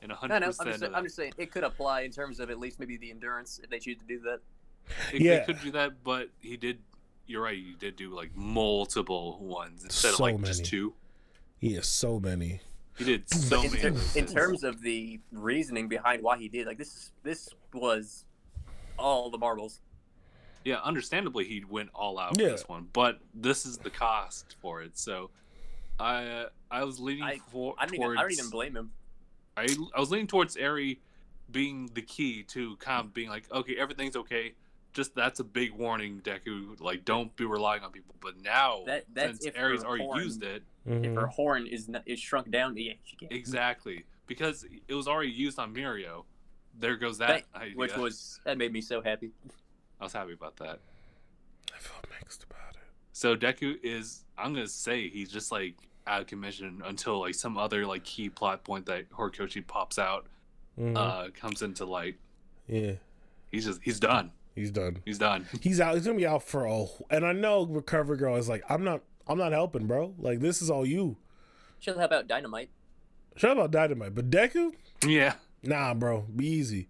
And 100%. No, I'm just saying it could apply in terms of at least maybe the endurance if they choose to do that. Yeah. They could do that, but he did. You're right. He did do like multiple ones instead So of like just many. 2. He has so many. He did so in, many. of those in things. terms of the reasoning behind why he did, like this was all the marbles. Yeah, understandably, he went all out Yeah. for this one, but this is the cost for it. So, I was leaning I towards. don't even blame him. I was leaning towards Eri being the key to kind of being like, okay, everything's okay. Just that's a big warning, Deku. Like, don't be relying on people. But now, That's since if Eri's her already horn- used it, If Mhm. her horn is shrunk down, yeah, she can't. exactly because it was already used on Mirio. There goes that idea. Which that made me so happy. I was happy about that. I felt mixed about it. So Deku is, I'm gonna say he's just like out of commission until like some other like key plot point that Horikoshi pops out comes into light. Yeah. He's done. He's done. He's done. He's out. He's gonna be out for and I know Recovery Girl is like, I'm not helping, bro. Like, this is all you. She'll help out Dynamite. Shut about Dynamite, but Deku, Yeah. nah, bro. Be easy.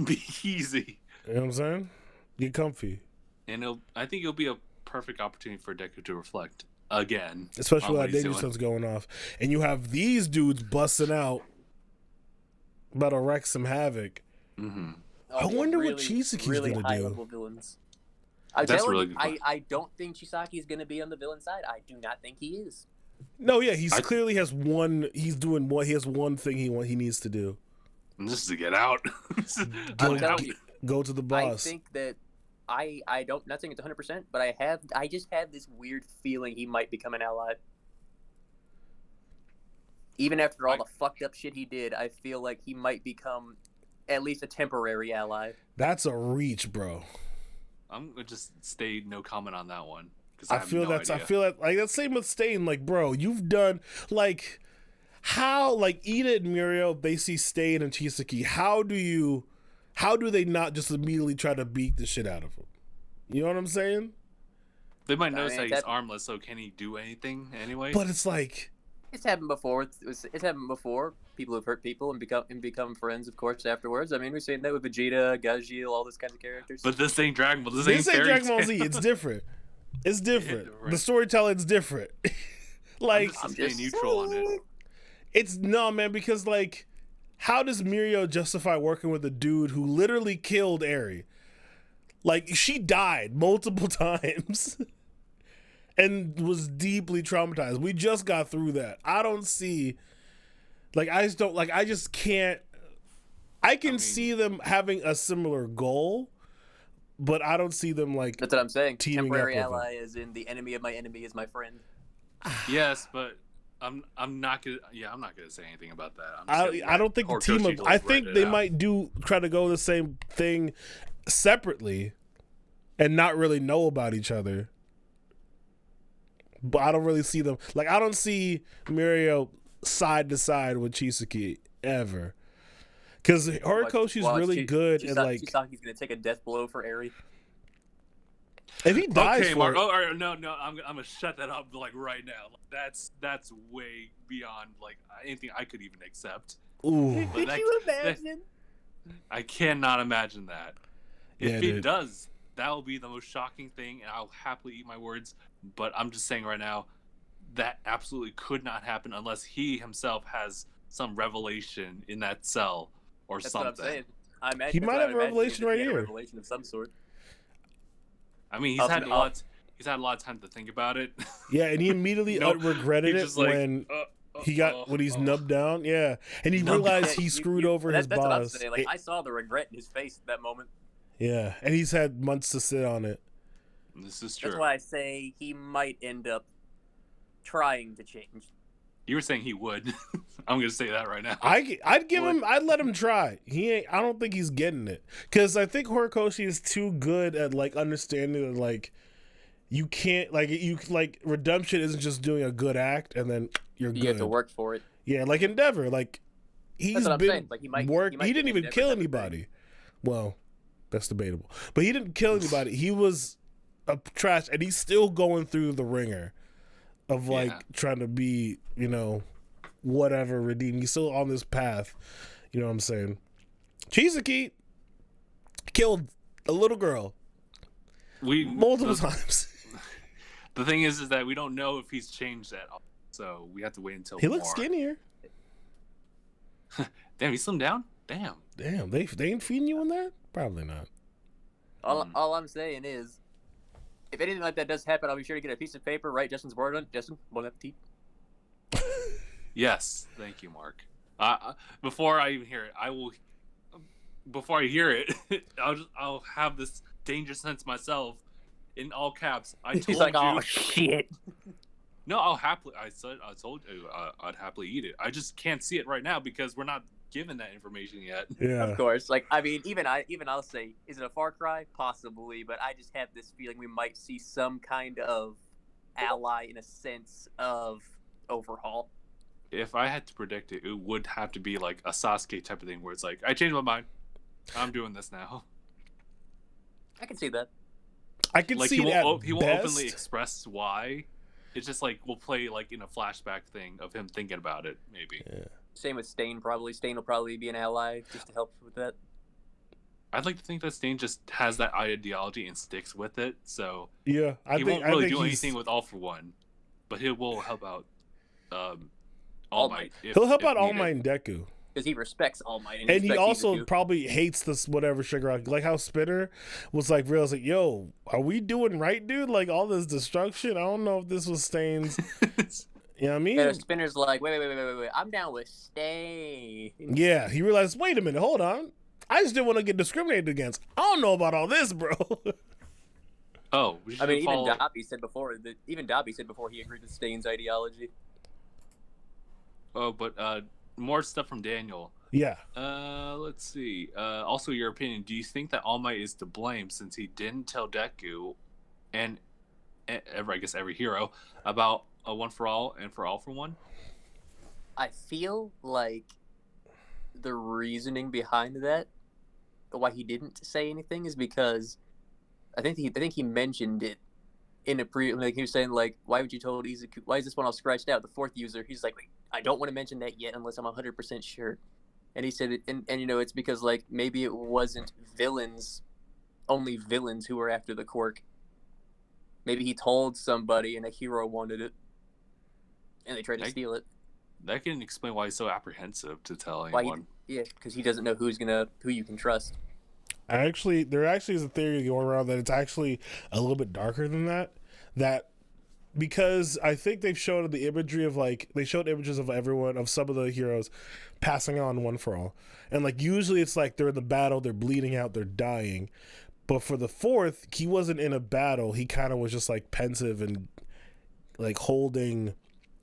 Be easy. You know what I'm saying? Get comfy, And I think it'll be a perfect opportunity for Deku to reflect again. especially on with what that he's Danger doing. Sun's going off, and you have these dudes busting out, about to wreck some havoc. Mm-hmm. I wonder what Chisaki's really gonna high do. level villains. I'm That's telling really you, good point. I don't think Chisaki is going to be on the villain side. I do not think he is. No, yeah, he's clearly has one. He's doing what he has one thing he needs to do. Just to get out. I'm telling you, Go to the I boss. think that I don't, not saying it's 100%, but I just have this weird feeling he might become an ally. Even after all the fucked up shit he did, I feel like he might become at least a temporary ally. That's a reach, bro. I'm gonna just stay no comment on that one because I feel that like that's same with Stain. Like, bro, you've done like how like Ida and Mirio, they see Stain and Chisaki. How do they not just immediately try to beat the shit out of him? You know what I'm saying? They might notice that he's armless, so can he do anything anyway? But it's like it's happened before. It's happened before. People have hurt people and become friends, of course, afterwards. I mean, we've seen that with Vegeta, Gajeel, all those kinds of characters. But this ain't Dragon Ball. This ain't Dragon Ball Z. It's different. It's different. The storytelling's different. Like, I'm just neutral on it. It's no, man, because like, how does Mirio justify working with a dude who literally killed Eri? Like, she died multiple times. And was deeply traumatized. We just got through that. I don't see, like, I just can't. I can see them having a similar goal, but I don't see them like. That's what I'm saying. Temporary ally is in the enemy of my enemy is my friend. Yes, but I'm not gonna. Yeah, I'm not gonna say anything about that. I don't think the team up. I think they might try to go the same thing separately, and not really know about each other. But I don't really see them. Like, I don't see Mirio side to side with Chisaki ever. Because Horikoshi's really good and like. Chisaki's gonna take a death blow for Eri. If he dies for Mark. Oh, no, I'm gonna shut that up like right now. That's way beyond like anything I could even accept. Ooh. Could you imagine? I cannot imagine that. If it does, that will be the most shocking thing, and I'll happily eat my words. But I'm just saying right now, that absolutely could not happen unless he himself has some revelation in that cell or That's something. What I'm saying. I imagine he might have a revelation right here. Revelation of some sort. I mean, he's had a lot of time to think about it. Yeah, and he immediately regretted it when when he's nubbed down. Yeah, and he realized he screwed over his boss. That's what I'm saying. Like, I saw the regret in his face at that moment. Yeah, and he's had months to sit on it. This is true. That's why I say he might end up trying to change. You were saying he would. I'm gonna say that right now. I'd let him try. I don't think he's getting it because I think Horikoshi is too good at like understanding that like you can't like redemption isn't just doing a good act and then you're good. You have to work for it. Yeah, like Endeavor, like he's been like, he didn't even kill anybody. Well, that's debatable, but he didn't kill anybody. He was a trash, and he's still going through the ringer of like trying to be, whatever, redeemed. He's still on this path. You know what I'm saying? Chisaki killed a little girl multiple times. The thing is that we don't know if he's changed at all, so we have to wait until he looks skinnier. Damn, he slimmed down. Damn, they ain't feeding you in that? Probably not. All I'm saying is, if anything like that does happen, I'll be sure to get a piece of paper, write Justin's word on it. Justin, bon appetit. Yes, thank you, Mark. Before I even hear it, Before I hear it, I'll have this danger sense myself, in all caps. He's like, oh shit. No, I told you, I'd happily eat it. I just can't see it right now because we're not given that information yet. Yeah, of course. Like, I mean, even I'll say, is it a Far Cry? Possibly, but I just have this feeling we might see some kind of ally in a sense of overhaul. If I had to predict it, it would have to be like a Sasuke type of thing where it's like, I changed my mind. I'm doing this now. I can see that. I can see that. He won't openly express why. It's just like we'll play like in a flashback thing of him thinking about it, maybe. Yeah. Same with Stain, probably. Stain will probably be an ally just to help with that. I'd like to think that Stain just has that ideology and sticks with it, so yeah, he won't really do anything with All For One, but he will help out All Might. He'll help out All Might and Deku. Because he respects All Might. And he also probably hates this whatever Shigaraki. Like how Spinner was like, real, like, yo, are we doing right, dude? Like all this destruction? I don't know if this was Stain's. You know what I mean? And Spinner's like, wait. I'm down with Stain. Yeah, he realized, wait a minute, hold on. I just didn't want to get discriminated against. I don't know about all this, bro. Oh, I mean, even Dobby said before he agreed with Stain's ideology. but more stuff from Daniel. Yeah. Let's see. Also, your opinion. Do you think that All Might is to blame since he didn't tell Deku and I guess every hero about a One for All and for All for One? I feel like the reasoning behind that, why he didn't say anything, is because I think he mentioned it in a like he was saying like, why would you told Izuku, why is this one all scratched out, the fourth user? He's like, I don't want to mention that yet unless I'm 100% sure. And he said it, and you know, it's because like maybe it wasn't only villains who were after the quirk. Maybe he told somebody and a hero wanted it, and they tried to steal it. That can explain why he's so apprehensive to tell Why anyone. because he doesn't know who you can trust. There actually is a theory going around that it's actually a little bit darker than that. That because I think they've shown the imagery of like they showed images of everyone of some of the heroes passing on One for All, and like usually it's like they're in the battle, they're bleeding out, they're dying, but for the fourth, he wasn't in a battle. He kind of was just like pensive and like holding,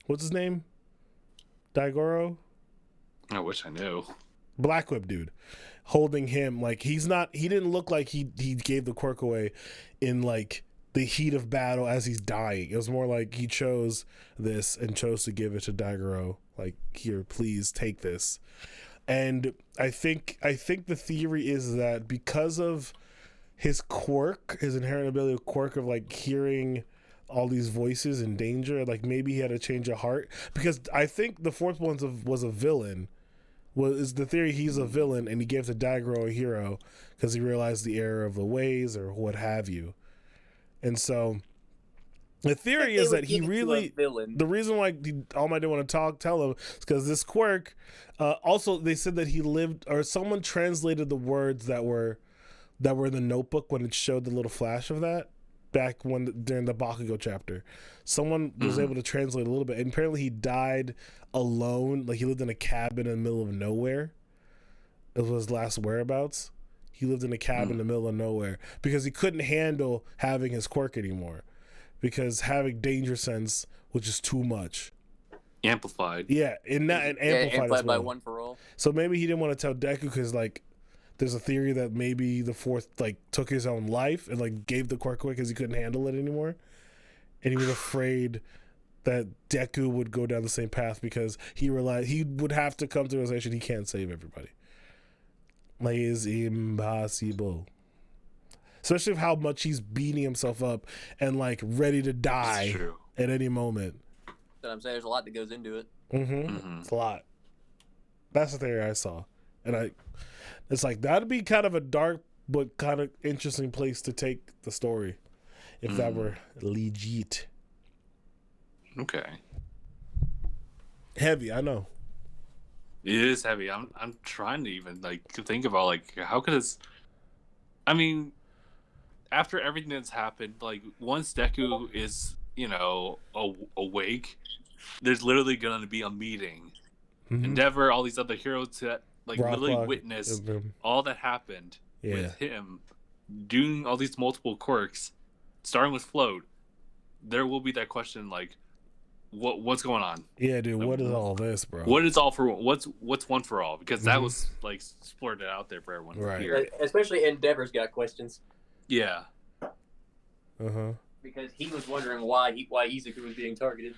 what's his name, Daigoro. I wish I knew. Black Whip dude holding him, like he didn't look like he gave the quirk away in like the heat of battle as he's dying. It was more like he chose this and chose to give it to Daigoro, like, here, please take this. And I think the theory is that because of his quirk, his inherent ability of quirk of like hearing all these voices in danger, like maybe he had a change of heart, because I think the fourth one was a villain. Is the theory he's a villain and he gave to Daigoro a hero because he realized the error of the ways or what have you. And so the theory is that he really, the reason why All Might didn't want to tell him is because this quirk, also they said that he lived, or someone translated the words that were in the notebook when it showed the little flash of that back during the Bakugo chapter. Someone was able to translate a little bit, and apparently he died alone. Like he lived in a cabin in the middle of nowhere. It was his last whereabouts. He lived in a cabin in the middle of nowhere because he couldn't handle having his quirk anymore, because having danger sense was just too much. Amplified. Yeah, and amplified by One for All. So maybe he didn't want to tell Deku because like there's a theory that maybe the fourth like took his own life and like gave the quirk away because he couldn't handle it anymore, and he was afraid that Deku would go down the same path because he realized he would have to come to the realization he can't save everybody. Like, it's impossible. Especially with how much he's beating himself up and like ready to die at any moment. But I'm saying there's a lot that goes into it. It's a lot. That's the theory I saw, and it's like that'd be kind of a dark but kind of interesting place to take the story if that were legit. Okay. Heavy, I know. It is heavy. I'm trying to even like think about like how could this. I mean, after everything that's happened, like once Deku is awake, there's literally gonna be a meeting. Endeavor, all these other heroes that like literally witness all that happened with him doing all these multiple quirks, starting with Float. There will be that question like, what's going on? Yeah, dude. What is all this, bro? What is all for? What's One for All? Because that was like splurted out there for everyone. Right. Here. Especially Endeavor's got questions. Yeah. Because he was wondering why Izuku was being targeted.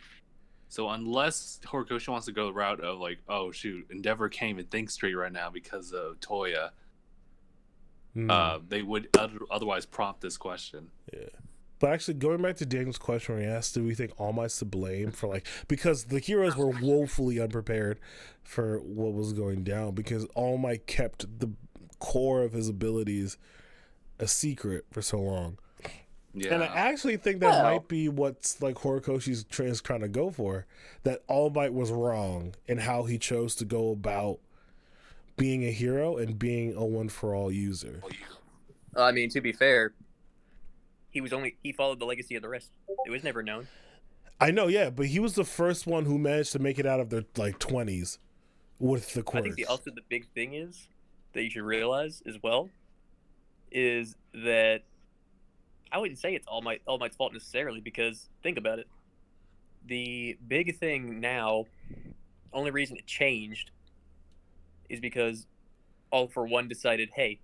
So unless Horikoshi wants to go the route of like, oh shoot, Endeavor can't even think straight right now because of Toya, they would otherwise prompt this question. Yeah. But actually, going back to Daniel's question where he asked, do we think All Might's to blame for like, because the heroes were woefully unprepared for what was going down, because All Might kept the core of his abilities a secret for so long. Yeah. And I actually think that might be what's like Horikoshi's trying to go for, that All Might was wrong in how he chose to go about being a hero and being a One for All user. I mean, to be fair, he followed the legacy of the rest. It was never known. I know, yeah, but he was the first one who managed to make it out of their like 20s with the quirks. I think the big thing is that you should realize as well is that I wouldn't say it's All Might's fault necessarily, because think about it. The big thing now, only reason it changed is because All for One decided, hey,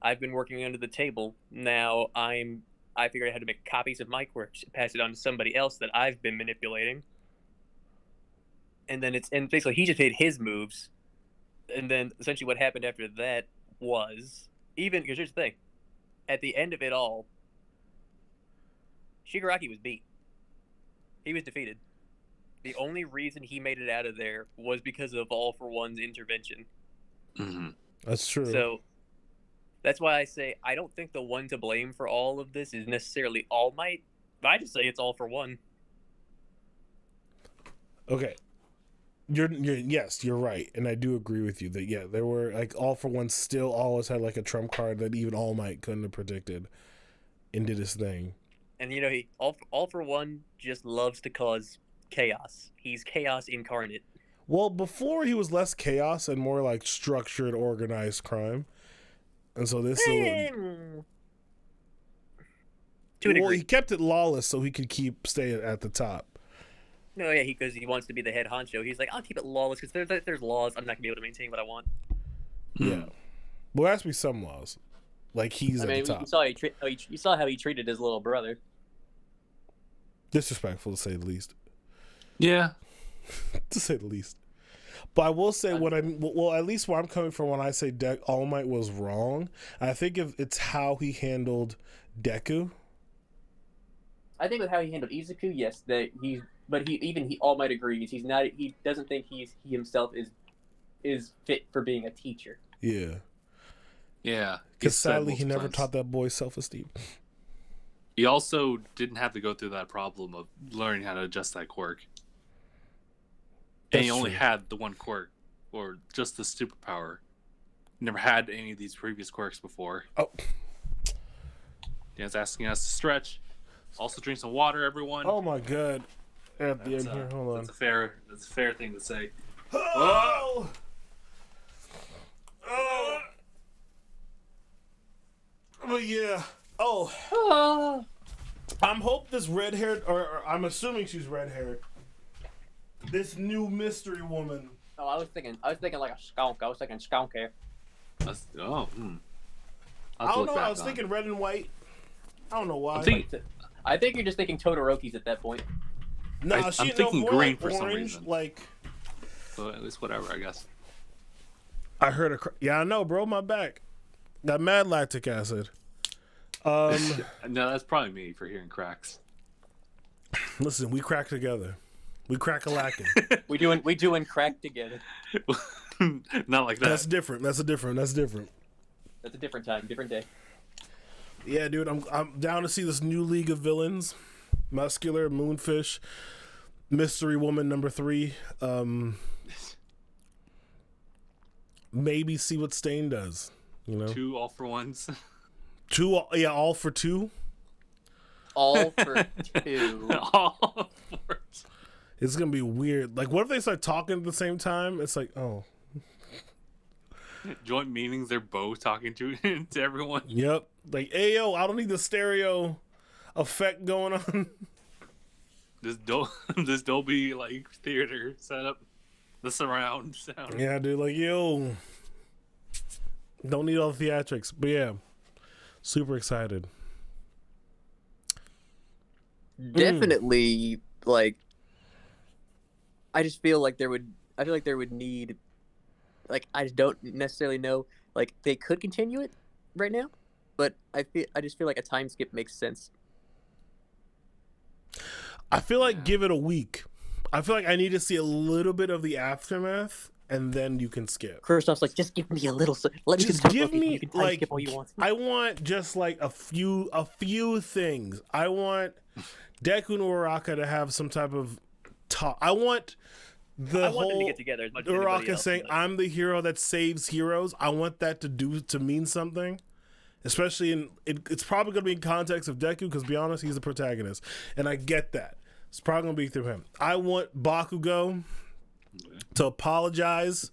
I've been working under the table. Now I figured out how to make copies of my quirks, pass it on to somebody else that I've been manipulating. And then and basically he just made his moves. And then essentially what happened after that was, even, because here's the thing, at the end of it all, Shigaraki was beat. He was defeated. The only reason he made it out of there was because of All for One's intervention. Mm-hmm. That's true. So that's why I say I don't think the one to blame for all of this is necessarily All Might. I just say it's All for One. Okay. Yes, you're right, and I do agree with you that there were like All for One still always had like a trump card that even All Might couldn't have predicted, and did his thing. And he All for One just loves to cause chaos. He's chaos incarnate. Well, before he was less chaos and more like structured, organized crime, and so this. To a degree. He kept it lawless so he could stay at the top. No, yeah, because he wants to be the head honcho. He's like, I'll keep it lawless because there's laws. I'm not gonna be able to maintain what I want. Yeah, well, there has to be some laws. Like he's at the top. You saw how he treated his little brother. Disrespectful to say the least. Yeah, to say the least. But I will say at least where I'm coming from when I say All Might was wrong. I think if it's how he handled Deku. I think with how he handled Izuku, yes, All Might agrees. He's not. He doesn't think he himself is fit for being a teacher. Yeah. Yeah. Because sadly, he never taught that boy self-esteem. He also didn't have to go through that problem of learning how to adjust that quirk. And he only had the one quirk, or just the superpower. Never had any of these previous quirks before. Oh. Dan's asking us to stretch. Also drink some water, everyone. Oh my god. At the end here, hold on. That's a fair thing to say. Oh! But yeah. Oh. I'm hoping this red-haired, or I'm assuming she's red-haired. This new mystery woman. Oh, I was thinking like a skunk. I was thinking skunk hair. I don't know. I was thinking red and white. I don't know why. I think you're just thinking Todoroki's at that point. No, I'm thinking more green like for orange, some reason. Like, so at least whatever, I guess. I heard yeah, I know, bro. My back got mad lactic acid. No, that's probably me for hearing cracks. Listen, we crack together. We crack a lacking. we doing crack together. Not like that. That's different. That's different. That's a different time, different day. Yeah, dude, I'm down to see this new league of villains. Muscular, Moonfish, Mystery Woman number 3. Maybe see what Stain does. You know, 2 all for ones. 2, yeah, all for 2. All for 2. All for 2. It's gonna be weird. Like, what if they start talking at the same time? It's like, oh. Joint meetings, they're both talking to everyone. Yep. Like, hey, yo, I don't need the stereo effect going on. This Dolby like theater setup, the surround sound. Yeah, dude. Like, yo, don't need all the theatrics. But yeah, super excited. Definitely, like, I feel like there would need, like, I just don't necessarily know, like, they could continue it right now, but I just feel like a time skip makes sense. I feel like give it a week. I feel like I need to see a little bit of the aftermath, and then you can skip. Kristof's like, just give me a little. Let me just give me, you can time skip all you want. I want just like a few things. I want Deku and Uraraka to have some type of talk. I want them to get together as much as Uraraka saying, "I'm the hero that saves heroes." I want that to mean something. Especially it's probably going to be in context of Deku, because, to be honest, he's the protagonist. And I get that. It's probably going to be through him. I want Bakugo to apologize.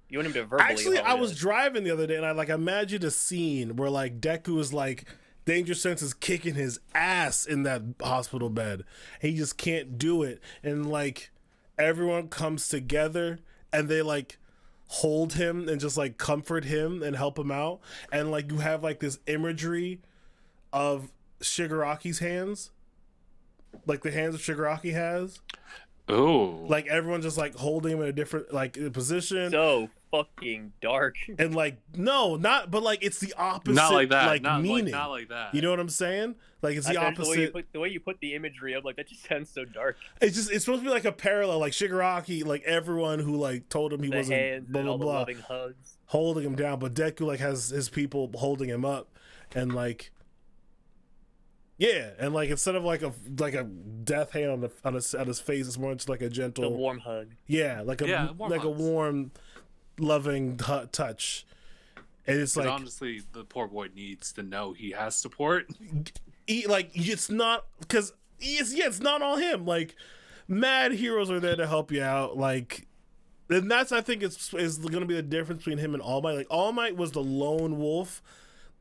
You want him to verbally Actually, apologize. I was driving the other day, and I imagined a scene where Deku is Danger Sense is kicking his ass in that hospital bed. And he just can't do it. And everyone comes together and they like hold him and just like comfort him and help him out, and like you have like this imagery of Shigaraki's hands, like the hands that Shigaraki has. Oh, Like everyone just like holding him in a different like position. So fucking dark. And like no, not but like it's the opposite. not like that. Like not meaning. not like that. You know what I'm saying? Like it's the opposite. The way you put the imagery of like that just sounds so dark. It's supposed to be like a parallel. Like Shigaraki, like everyone who like told him he The wasn't hands blah and blah all the blah, loving hugs. holding him down. But Deku like has his people holding him up, and like. Yeah, and like instead of like a death hand on his face, it's more just like a gentle, The warm hug. yeah, like a warm, loving touch. And it's like honestly, the poor boy needs to know he has support. It's not because it's not on him. Like mad heroes are there to help you out. Like, and that's I think is going to be the difference between him and All Might. Like All Might was the lone wolf.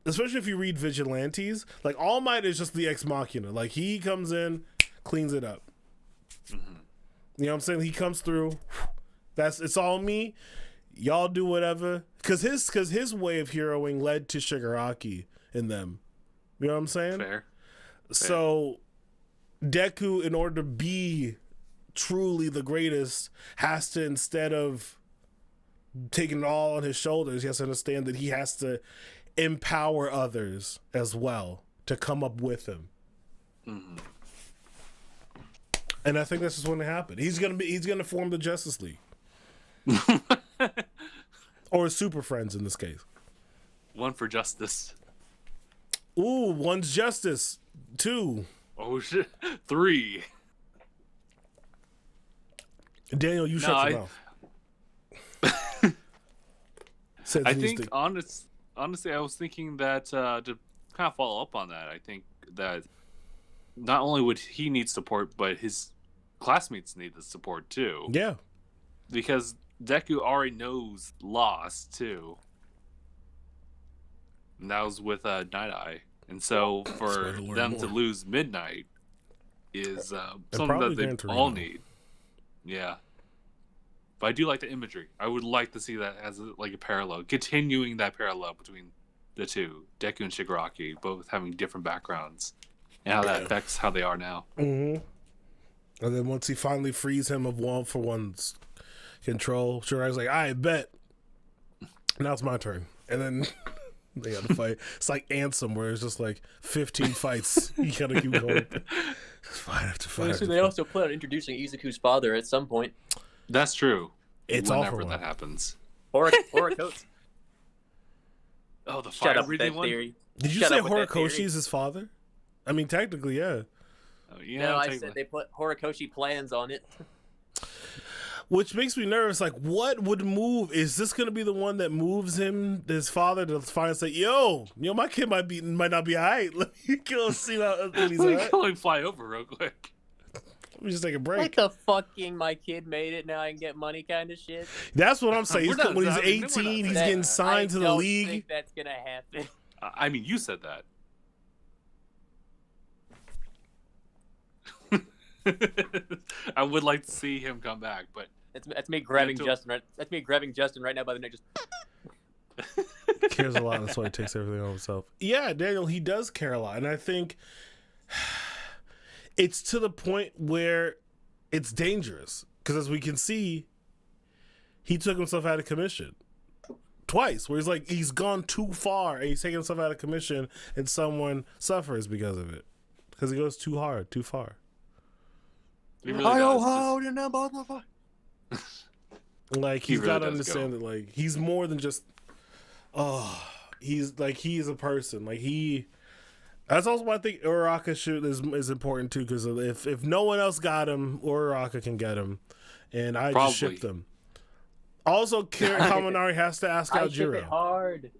Especially if you read Vigilantes, like All Might is just the ex machina. Like he comes in, cleans it up. Mm-hmm. You know what I'm saying? He comes through. It's all me. Y'all do whatever. Cause his way of heroing led to Shigaraki in them. You know what I'm saying? Fair. So Deku, in order to be truly the greatest, has to, instead of taking it all on his shoulders, he has to understand that he has to empower others as well to come up with him. Mm-hmm. And I think that's just going to happen. He's gonna form the Justice League. Or Super Friends in this case. One for justice. Ooh, one's justice. 2. Oh shit. 3. Daniel, you shut your mouth. I think honestly, I was thinking that to kind of follow up on that, I think that not only would he need support, but his classmates need the support too. Yeah. Because Deku already knows loss too. And that was with Night Eye. And so for them to lose Midnight is something that they all need. Yeah. But I do like the imagery. I would like to see that as a parallel, continuing that parallel between the two, Deku and Shigaraki, both having different backgrounds, and how that affects how they are now. Mm-hmm. And then once he finally frees him of one's control, Shigaraki's like, I bet. Now it's my turn. And then they got to fight. It's like Ansem, where it's just like 15 fights. You gotta keep going. Fight after fight. They also plan on introducing Izuku's father at some point. That's true. It's whenever that happens. Horikoshi. Oh, the fire breathing one. Theory. Did you say Horikoshi is his father? I mean, technically, yeah. Oh, yeah. No, I said they put Horikoshi plans on it. Which makes me nervous. Like, what would move? Is this gonna be the one that moves his father to finally say, "Yo, my kid might not be alright. Let me go see what he's at." Let me fly over real quick. Let me just take a break. Like the fucking my kid made it, now I can get money kind of shit. That's what I'm saying. When he's 18, he's getting signed to the league. I don't think that's gonna happen. I mean, you said that. I would like to see him come back, but that's me grabbing Justin. Right, that's me grabbing Justin right now by the neck. Just cares a lot. That's why he takes everything on himself. Yeah, Daniel, he does care a lot, and I think it's to the point where it's dangerous because, as we can see, he took himself out of commission twice. Where he's gone too far and he's taking himself out of commission, and someone suffers because of it because he goes too hard, too far. He really does. Like he's got to understand that like he's more than just he's a person. Like that's also why I think Uraraka is important too, because if no one else got him, Uraraka can get him, and I just ship them. Also, Kaminari has to ask out Jiro. I ship it hard.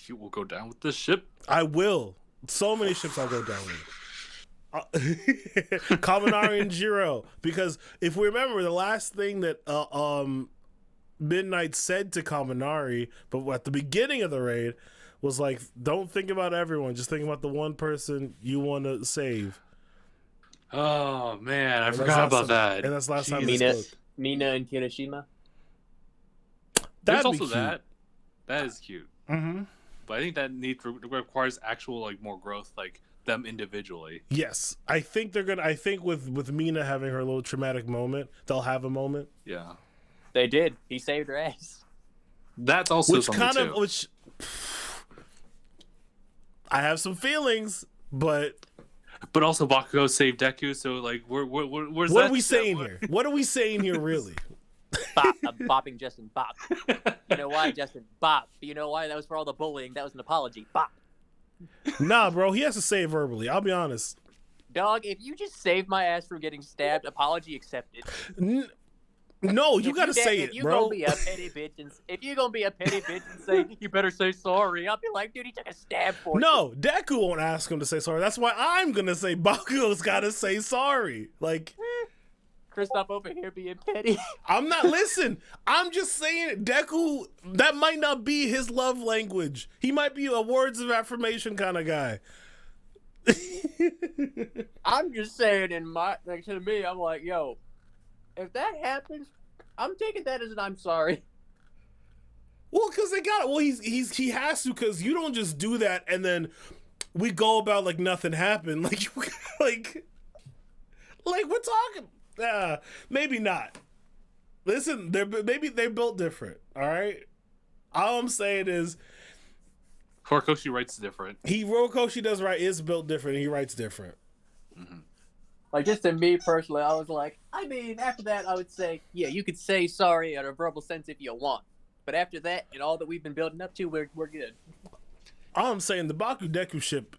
You will go down with this ship. I will. So many ships I'll go down with. Kaminari and Jiro, because if we remember, the last thing that Midnight said to Kaminari, but at the beginning of the raid, was like, "Don't think about everyone, just think about the one person you want to save." Oh man, I And that's forgot last about time- that. And that's last time we Mina, spoke. Mina and Kirishima. There's That'd be also cute. that. That is cute. Mm-hmm. But I think that requires actual like more growth, like them individually. Yes, I think they're gonna. I think with Mina having her little traumatic moment, they'll have a moment. Yeah, They did. He saved her ass. that's also Which something kind too. of which I have some feelings, but But also Bakugo saved Deku, so like, where's what that are we step? saying here? What are we saying here, really? Bop. I'm bopping Justin. Bop. You know why, Justin? Bop. You know why? That was for all the bullying. That was an apology. Bop. Nah, bro, he has to say it verbally. I'll be honest. Dog, if you just saved my ass from getting stabbed, apology accepted. No, you If gotta say if it, you bro. Gonna be a petty bitch and, if you gonna be a petty bitch and say, you better say sorry, I'll be like, dude, he took a stab for you. No, Deku won't ask him to say sorry. That's why I'm gonna say Bakugo's gotta say sorry. Like, Kristof over here being petty. I'm not listen. I'm just saying, Deku. That might not be his love language. He might be a words of affirmation kind of guy. I'm just saying, to me, I'm like, yo, if that happens, I'm taking that as an I'm sorry. Well, because they got it. Well, he has to, because you don't just do that and then we go about like nothing happened. Like we're talking. Maybe not. Listen, maybe they're built different. All right. All I'm saying is, Horikoshi writes different. Horikoshi does right. Is built different. And he writes different. Mm-hmm. Like, just to me personally, I was like, I mean, after that, I would say, yeah, you could say sorry in a verbal sense if you want. But after that, and all that we've been building up to, we're good. All I'm saying, the Baku Deku ship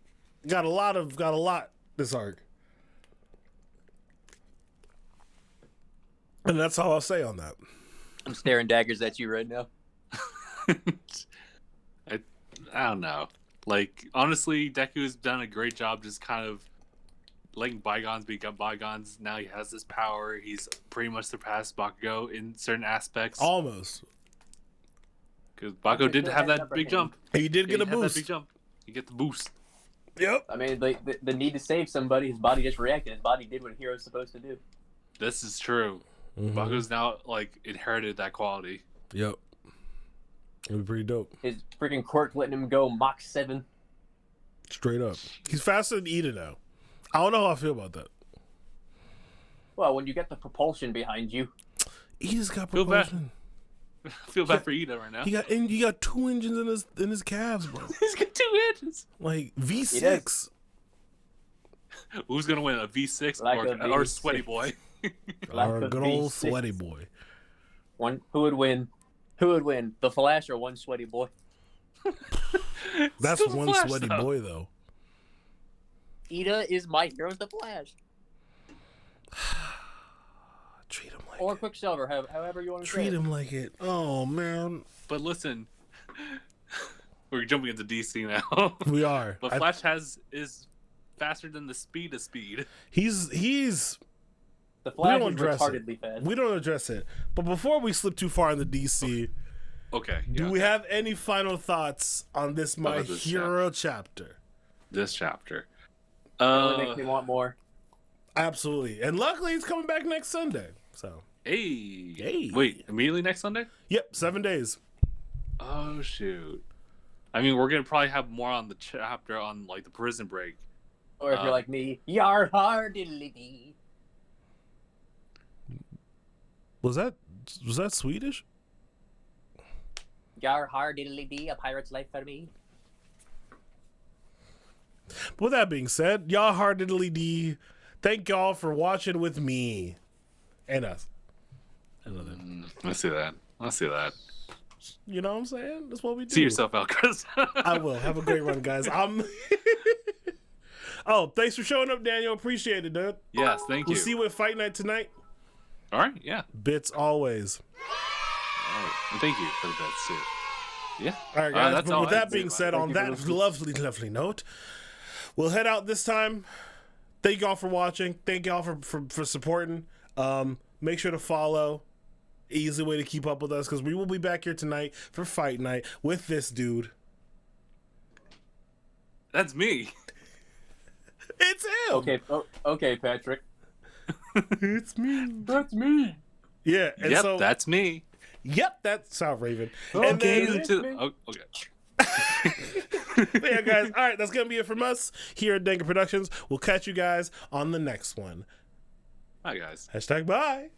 got a lot this arc. And that's all I'll say on that. I'm staring daggers at you right now. I don't know. Like, honestly, Deku's done a great job just kind of letting bygones become bygones. Now he has this power. He's pretty much surpassed Bakugo in certain aspects. Almost. Because Bakugo did have that big jump. He did get a He had that boost. big jump. You get the boost. Yep. I mean, the need to save somebody, his body just reacted. His body did what a hero's supposed to do. This is true. Mm-hmm. Bakugo's now, like, inherited that quality. Yep. It'd be pretty dope. His freaking quirk letting him go Mach 7. Straight up. He's faster than Ida now. I don't know how I feel about that. Well, when you get the propulsion behind you. Ida's got Feel bad. propulsion. Feel bad for Ida right now. He got 2 engines in his calves, bro. He's got 2 engines. Like He V6. Who's gonna win, a V6 Like or a or V6. Sweaty Boy? Like Or a a good old V6. sweaty boy. Who would win? Who would win? The Flash or one sweaty boy? That's Still the one Flash, sweaty though. boy, though. Ida is my hero, the Flash. Treat him like Or it. Quicksilver, however you want to Treat say it. him like it. Oh, man. But listen, we're jumping into DC now. We are. But Flash is faster than the speed of speed. He's The Flash don't is address it. retardedly fast. we don't address it. But before we slip too far in the DC, Okay. do yeah, we okay. have any final thoughts on this My About this Hero chapter? this chapter? It only makes me want more. Absolutely. And luckily it's coming back next Sunday. So, Hey. Wait, immediately next Sunday? yep, 7 days. Oh shoot. I mean, we're gonna probably have more on the chapter on like the prison break. Or if you're like me, yar hard diddly dee. Was that Swedish? Yar hard diddly dee, a pirate's life for me. With that being said, y'all heartedly D. Thank y'all for watching with me and us. And other. Let's see that. You know what I'm saying? That's what we do. See yourself out, Chris. I will. Have a great run, guys. Oh, thanks for showing up, Daniel. Appreciate it, dude. Yes, thank you. We'll see you at Fight Night tonight. All right, yeah. Bits always. All right. And thank you for the bets too. Yeah. All right, guys. That's But all with I that have to say being about said, it. on that lovely note, we'll head out this time. Thank y'all for watching. Thank y'all for supporting. Make sure to follow. Easy way to keep up with us, because we will be back here tonight for Fight Night with this dude. That's me. It's him. Okay, Patrick. It's me. That's me. Yeah. And Yep, so, that's me. Yep, that's South Raven. Okay, And then, that's me. Okay. but yeah, guys. All right, that's gonna be it from us here at DangIT Productions. We'll catch you guys on the next one. Bye, guys. #bye.